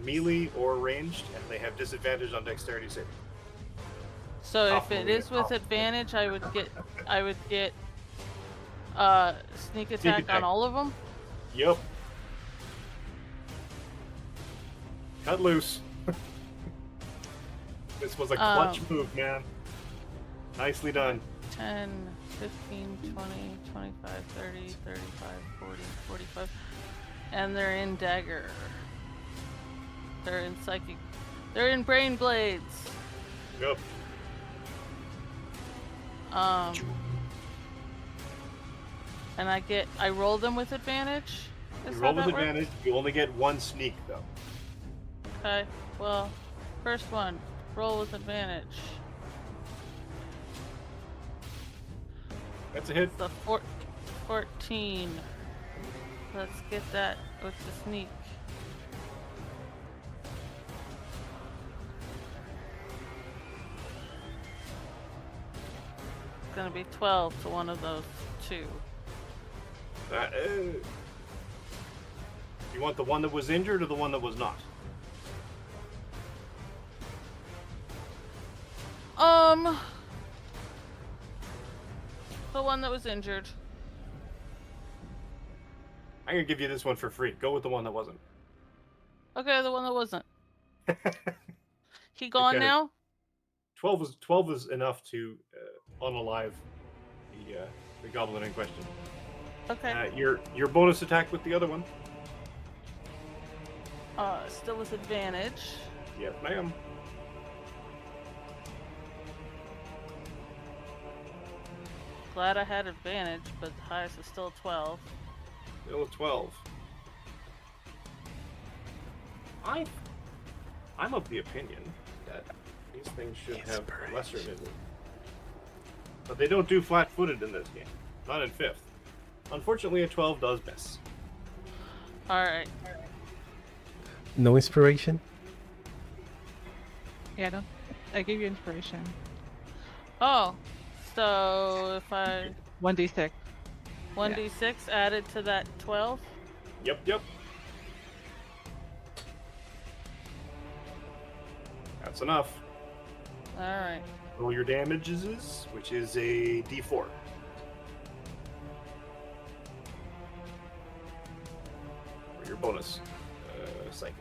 melee or ranged, and they have disadvantage on dexterity saving. So if Tough it Malia, is with tough. advantage, I would get sneak attack attack. on all of them. Yep. Cut loose. This was a clutch move, man. Nicely done. 10, 15, 20, 25, 30, 35, 40, 45. And they're in dagger. They're in psychic. They're in brain blades. Yep. And I roll them with advantage? You Is roll how with that works? advantage. You only get one sneak, though. Okay, well, first one, roll with advantage. That's a hit. The 14. Let's get that with the sneak. It's gonna be 12 to one of those two. You want the one that was injured or the one that was not? The one that was injured. I'm gonna give you this one for free. Go with the one that wasn't. Okay, the one that wasn't. He gone Okay. now? 12 was enough to unalive the goblin in question. Okay. Your bonus attack with the other one. Still with advantage. Yes, ma'am. Glad I had advantage, but the highest is still 12. Still a 12. I'm of the opinion that these things should have lesser movement. But they don't do flat-footed in this game. Not in 5th. Unfortunately, a 12 does miss. Alright. No inspiration? Yeah, no, I gave you inspiration. Oh, so if I 1d6. 1d6 added to that 12? Yep. That's enough. Alright. Roll your damages, which is a d4. For your bonus. Psychic.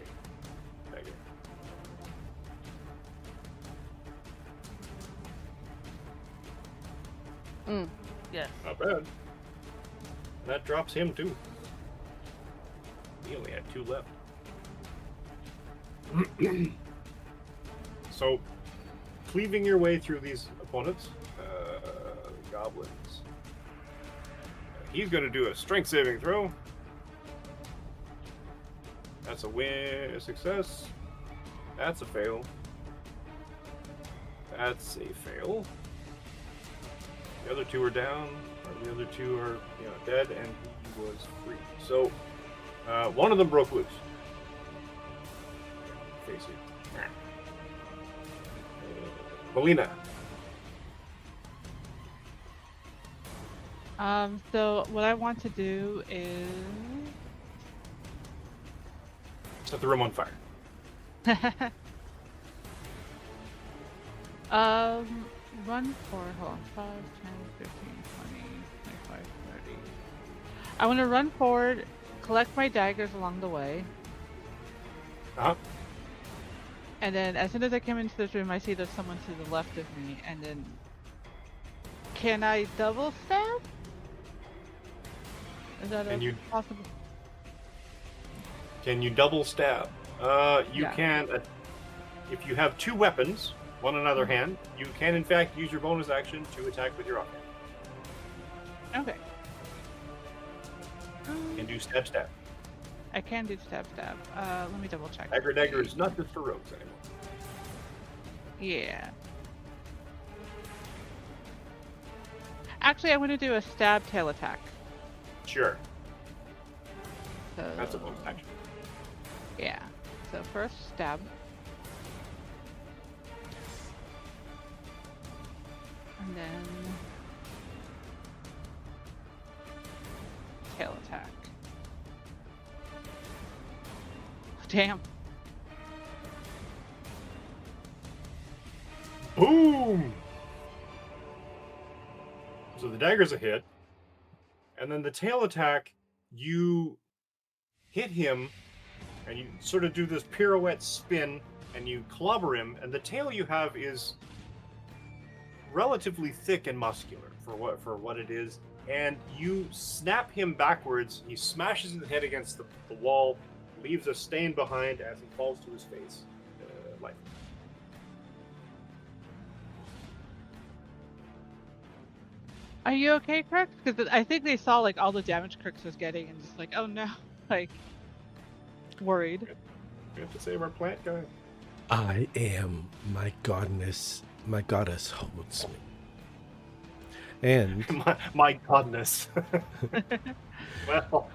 Dagger. Yes. Not bad. That drops him too. He only had 2 left. So, cleaving your way through these opponents, goblins. He's going to do a strength saving throw. That's a success. That's a fail. That's a fail. The other 2 are down. The other 2 are, dead, and he was free. So, one of them broke loose. Face you. Melina. So what I want to do is Set the room on fire. run for, hold on, 5, 10, 15, 20, 25, 30. I want to run forward, collect my daggers along the way, Uh-huh. and then as soon as I come into this room, I see there's someone to the left of me, and then can I double stab? Is that possible? Can you double stab? You Yeah. can. If you have 2 weapons, one in another hand, you can in fact use your bonus action to attack with your offhand. Okay. You can do stab. I can do stab. Let me double check. Dagger is not just for rogues anymore. Yeah. Actually, I want to do a stab tail attack. Sure, So, that's a bonus action. Yeah. So first stab. And then tail attack. Damn. Boom! So the dagger's a hit. And then the tail attack, you hit him, and you sort of do this pirouette spin, and you clobber him, and the tail you have is relatively thick and muscular for what it is, and you snap him backwards. He smashes his head against the wall, leaves a stain behind as he falls to his face. Life. Are you okay, Crux? Because I think they saw like all the damage Crux was getting and just like, oh no, like worried. We have to save our plant guy. I am my goddess. My goddess holds me. And my godness. Well,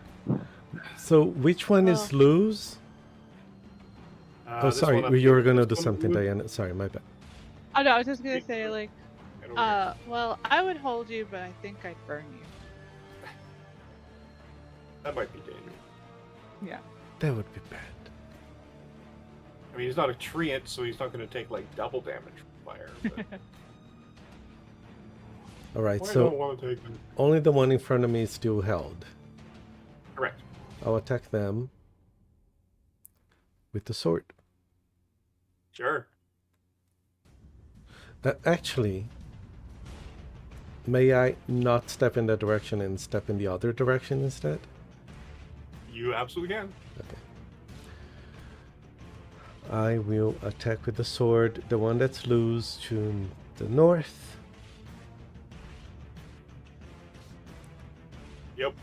so which one is lose? Oh, this sorry, one up you here, were gonna do this one something, would- Diana. Sorry, my bad. Oh no, I was just gonna say like, Right over here. well, I would hold you, but I think I'd burn you. That might be dangerous. Yeah. That would be bad. I mean, he's not a treant, so he's not going to take like double damage from fire. But All right, I don't so want to take them. only the one in front of me is still held. Correct. I'll attack them with the sword. Sure. Actually, may I not step in that direction and step in the other direction instead? You absolutely can. Okay. I will attack with the sword, the one that's loose to the north. Yep.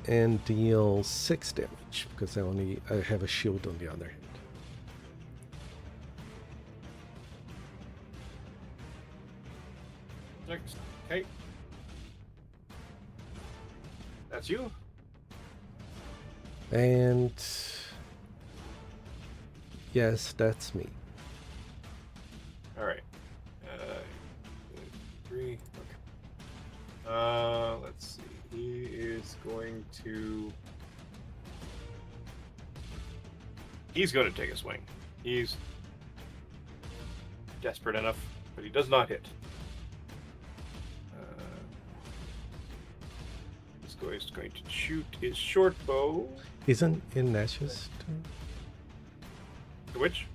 And deal 6 damage because I have a shield on the other hand. Next. Okay. That's you. And yes, that's me. All right. 3. Okay. Let's see. He is going to. He's going to take a swing. He's desperate enough, but he does not hit. This guy is going to shoot his short bow. Isn't in Nash's turn? Which?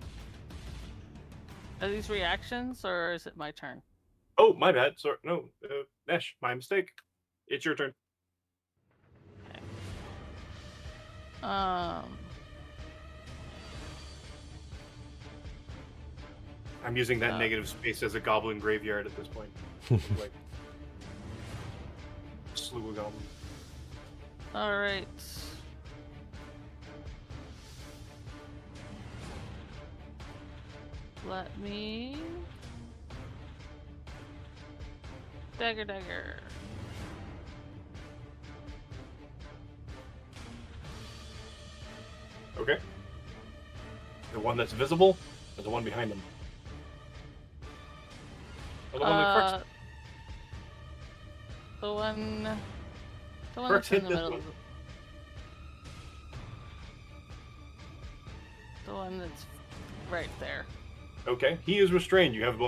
Are these reactions or is it my turn? Oh, my bad. Sorry. No, Nesh, my mistake. It's your turn. Um, I'm using that negative space as a goblin graveyard at this point. Like, slew of goblins. all right. Let me dagger. Okay. The one that's visible, or the one behind him? Or the one that Crux. The one Crux that's in hit the this middle. one. The one that's right there. Okay, he is restrained. You have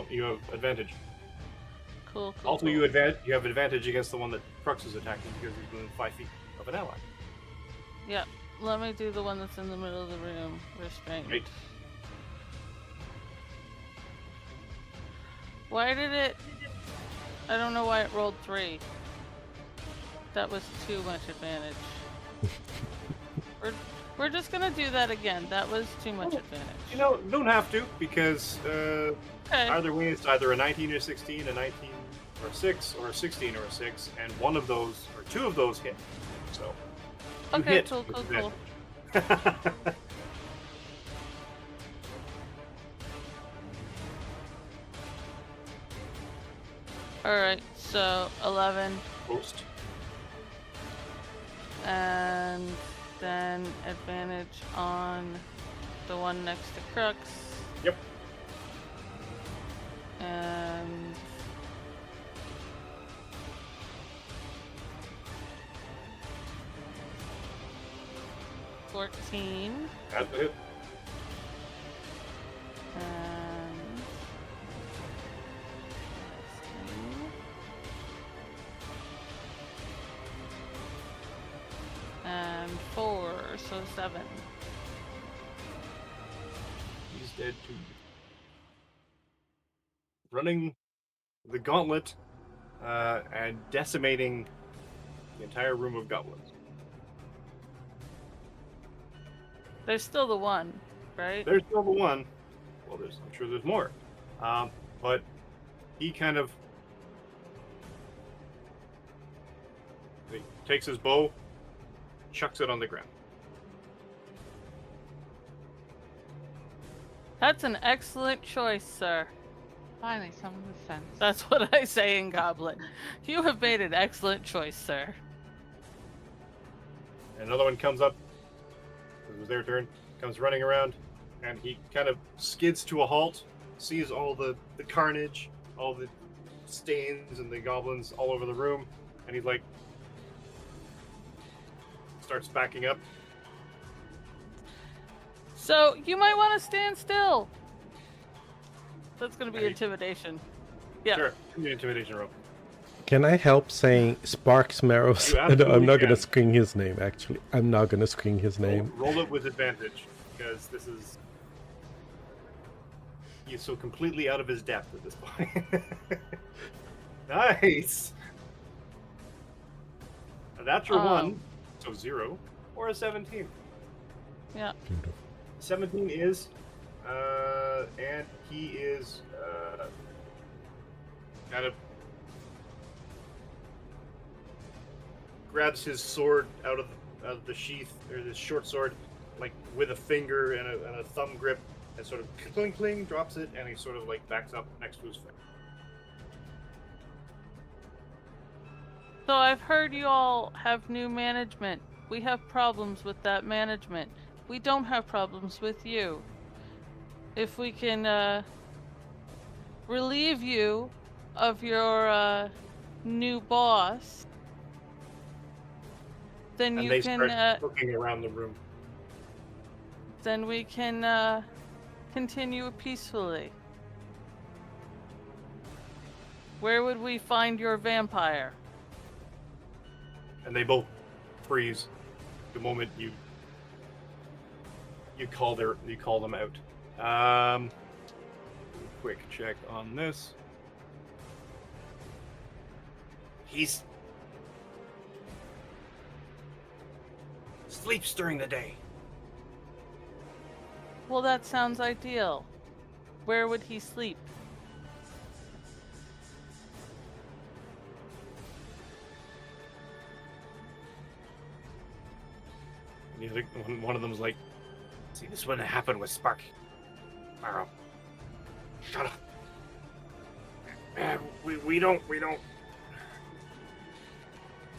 advantage. Cool. Also, you have advantage against the one that Crux is attacking because he's within 5 feet of an ally. Yeah. Let me do the one that's in the middle of the room. Restrained. Right. Why did it? I don't know why it rolled 3. That was too much advantage. We're just gonna do that again. That was too much advantage. You know, don't have to because Okay. either way, it's either a 19 or 16, a 19 or a 6, or a 16 or a 6, and one of those or two of those hit. So. You Okay, hit cool. with advantage. Alright, so 11, Post. and then advantage on the one next to Crux. Yep. And 14. That's a hit. And So 7. He's dead too. Running the gauntlet and decimating the entire room of goblins. There's still the one, right? There's still the one. Well, I'm sure there's more. But he kind of he takes his bow, chucks it on the ground. That's an excellent choice, sir. Finally, someone with sense. That's what I say in Goblin. You have made an excellent choice, sir. Another one comes up. It was their turn. Comes running around, and he kind of skids to a halt. Sees all the carnage, all the stains and the goblins all over the room, and he's like, starts backing up. So, you might want to stand still. That's going to be Hey. intimidation. Yeah. Sure, give me an intimidation roll. Can I help saying Sparks Marrows? You No, I'm absolutely not going to can. screen his name, actually. I'm not going to screen his name. Roll it with advantage, because this is... He's so completely out of his depth at this point. Nice! A natural 1, so 0, or a 17. Yeah. Beautiful. 17 is, and he is kind of grabs his sword out of the sheath, or this short sword, like with a finger and a thumb grip, and sort of cling cling, drops it, and he sort of like backs up next to his finger. So I've heard you all have new management. We have problems with that management. We don't have problems with you. If we can relieve you of your new boss, then And you they can start looking around the room. then we can continue peacefully. Where would we find your vampire? And they both freeze the moment you call them out. Quick check on this. He's sleeps during the day. Well, that sounds ideal. Where would he sleep? And one of them's like, "See, this wouldn't happen with Spark. Marrow, shut up. We don't.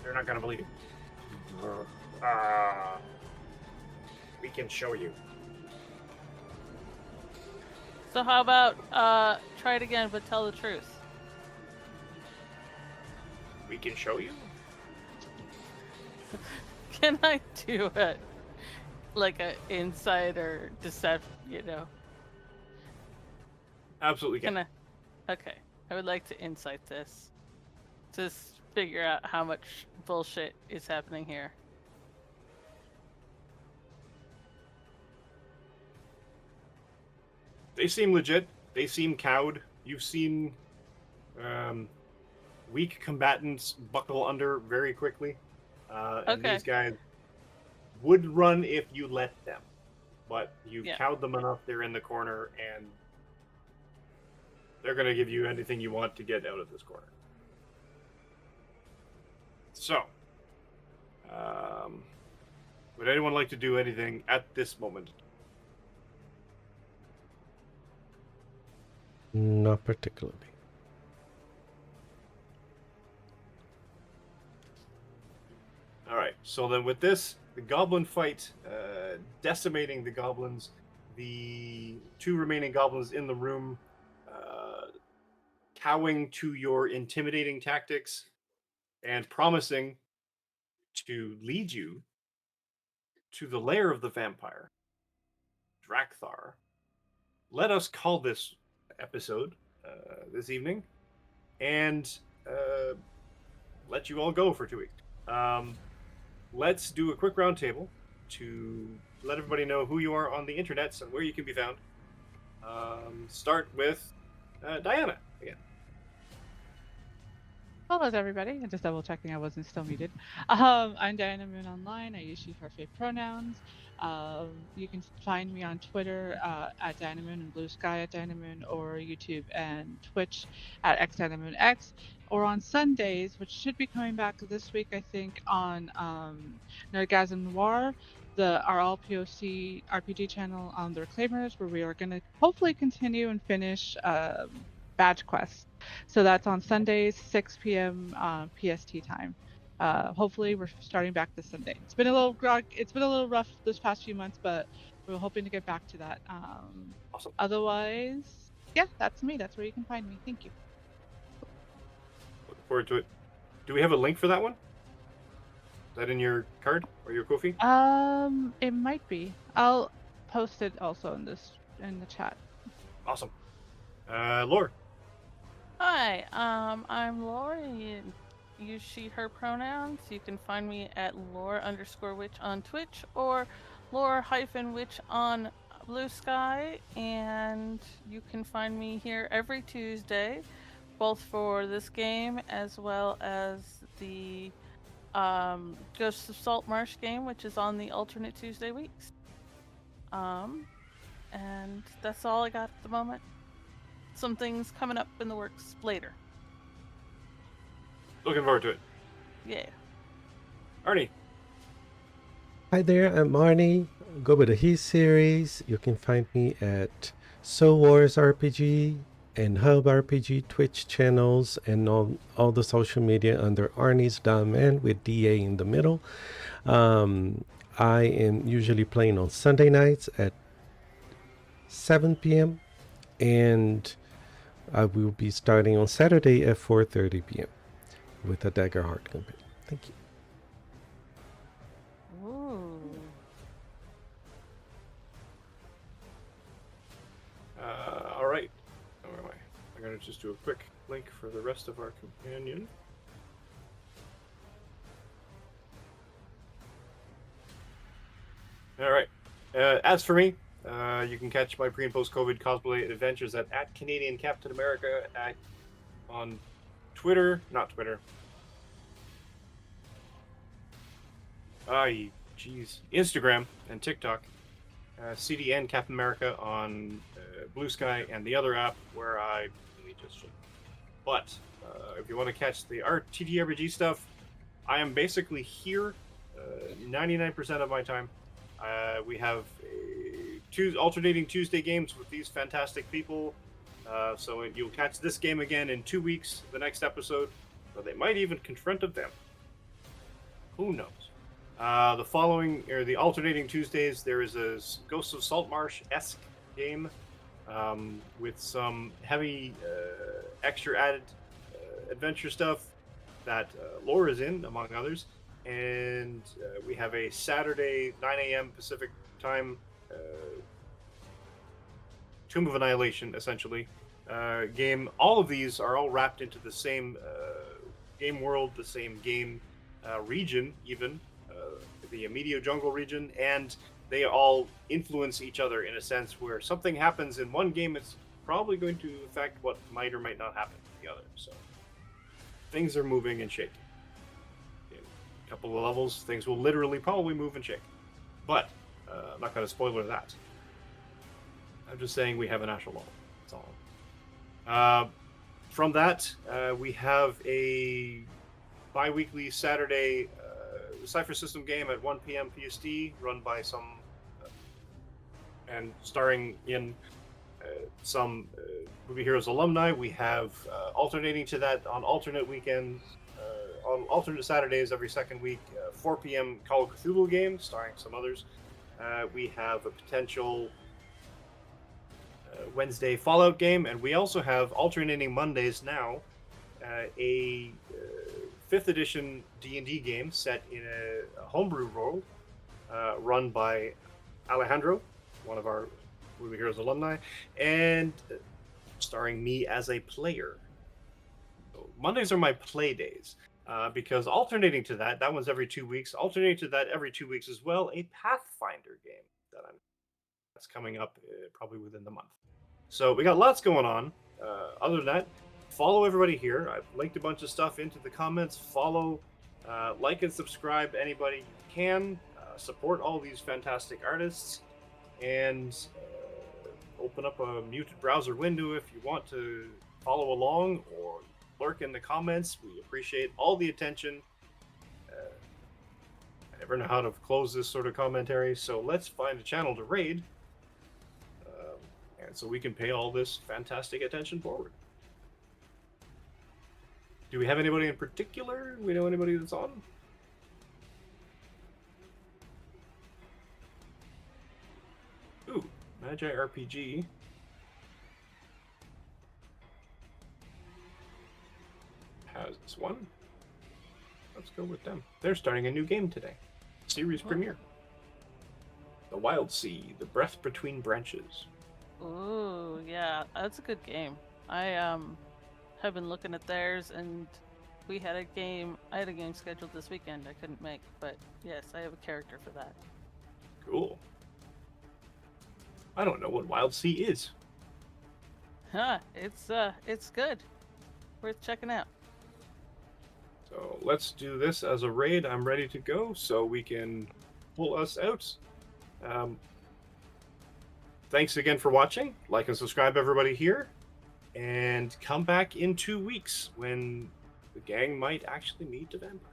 They're not gonna believe you. We can show you." So how about try it again, but tell the truth? We can show you. Can I do it like a insider deception? You know? Absolutely can. Can I? Okay, I would like to insight this. Just figure out how much bullshit is happening here. They seem legit. They seem cowed. You've seen weak combatants buckle under very quickly. And Okay. these guys would run if you let them. But you've Yeah. cowed them enough, they're in the corner, and they're going to give you anything you want to get out of this corner. So, would anyone like to do anything at this moment? Not particularly. All right. So then, with this, the goblin fight, decimating the goblins, the two remaining goblins in the room, cowing to your intimidating tactics, and promising to lead you to the lair of the vampire, Drakthar. Let us call this episode this evening, and let you all go for 2 weeks. Let's do a quick round table. to let everybody know who you are on the internets and where you can be found. Start with Diana again. Hello, everybody. I'm just double checking I wasn't still muted. I'm Diana Moon Online. I use she, her, faith pronouns. You can find me on Twitter at Diana Moon and Blue Sky at Diana Moon, or YouTube and Twitch at XDianaMoonX, or on Sundays, which should be coming back this week, I think, on Nerdgasm Noir, our all POC RPG channel on the Reclaimers, where we are going to hopefully continue and finish Badge Quest. So that's on Sundays, 6 p.m. PST time. Hopefully, we're starting back this Sunday. It's been a little rough this past few months, but we're hoping to get back to that. Awesome. Otherwise, yeah, that's me. That's where you can find me. Thank you. Looking forward to it. Do we have a link for that one? Is that in your card or your Ko-fi? It might be. I'll post it also in the chat. Awesome. Lore. Hi, I'm Laura. You use she, her pronouns. You can find me at Laura_witch on Twitch or Laura-witch on Blue Sky. And you can find me here every Tuesday, both for this game as well as the Ghosts of Saltmarsh game, which is on the alternate Tuesday weeks. And that's all I got at the moment. Some things coming up in the works later. Looking forward to it. Yeah. Arnie. Hi there, I'm Arnie. Go with the He series. You can find me at Soul Wars RPG and Hub RPG Twitch channels and all the social media under Arnie's Dumb Man with DA in the middle. I am usually playing on Sunday nights at 7 p.m. and I will be starting on Saturday at 4:30 p.m. with a Daggerheart campaign. Thank you. Ooh. All right. Where am I? I'm going to just do a quick link for the rest of our companion. All right. As for me, you can catch my pre and post COVID cosplay adventures at Canadian Captain America on Twitter, not Twitter. Instagram and TikTok. CDN Captain America on Blue Sky and the other app where I really just should. But if you want to catch the TTRPG stuff, I am basically here 99% of my time. We have alternating Tuesday games with these fantastic people. So you'll catch this game again in 2 weeks, the next episode. Or they might even confront them. Who knows? The alternating Tuesdays, there is a Ghosts of Saltmarsh-esque game with some heavy extra added adventure stuff that Laura is in, among others. And we have a Saturday 9 a.m. Pacific time Tomb of Annihilation, essentially, game. All of these are all wrapped into the same game world, the same game region, even the Medio Jungle region, and they all influence each other in a sense where something happens in one game, it's probably going to affect what might or might not happen in the other. So things are moving and shaking. In a couple of levels, things will literally probably move and shake. But I'm not going to spoiler that. I'm just saying we have a national law. That's all. From that, we have a bi-weekly Saturday Cypher System game at 1 p.m. PST, run by some and starring in some Movie Heroes alumni. We have alternating to that on alternate weekends, on alternate Saturdays every second week, 4 p.m. Call of Cthulhu game starring some others. We have a potential Wednesday Fallout game, and we also have alternating Mondays now a 5th edition D&D game set in a homebrew world run by Alejandro, one of our Movie Heroes alumni, and starring me as a player. So Mondays are my play days. because alternating to that, that one's every 2 weeks. Alternating to that every 2 weeks as well, a Pathfinder game that's coming up probably within the month. So we got lots going on. Other than that, follow everybody here. I've linked a bunch of stuff into the comments. Follow, like, and subscribe anybody you can. Support all these fantastic artists, and open up a muted browser window if you want to follow along or lurk in the comments. We appreciate all the attention. I never know how to close this sort of commentary, so let's find a channel to raid, and so we can pay all this fantastic attention forward. Do we have anybody in particular? Do we know anybody that's on? Ooh, Magi RPG. Has one. Let's go with them. They're starting a new game today. Series premiere. The Wild Sea, The Breath Between Branches. Ooh, yeah, that's a good game. I have been looking at theirs, and I had a game scheduled this weekend I couldn't make, but yes, I have a character for that. Cool. I don't know what Wild Sea is. Huh, it's good. Worth checking out. So let's do this as a raid. I'm ready to go, so we can pull us out. Thanks again for watching. Like and subscribe, everybody here. And come back in 2 weeks when the gang might actually meet the vampire.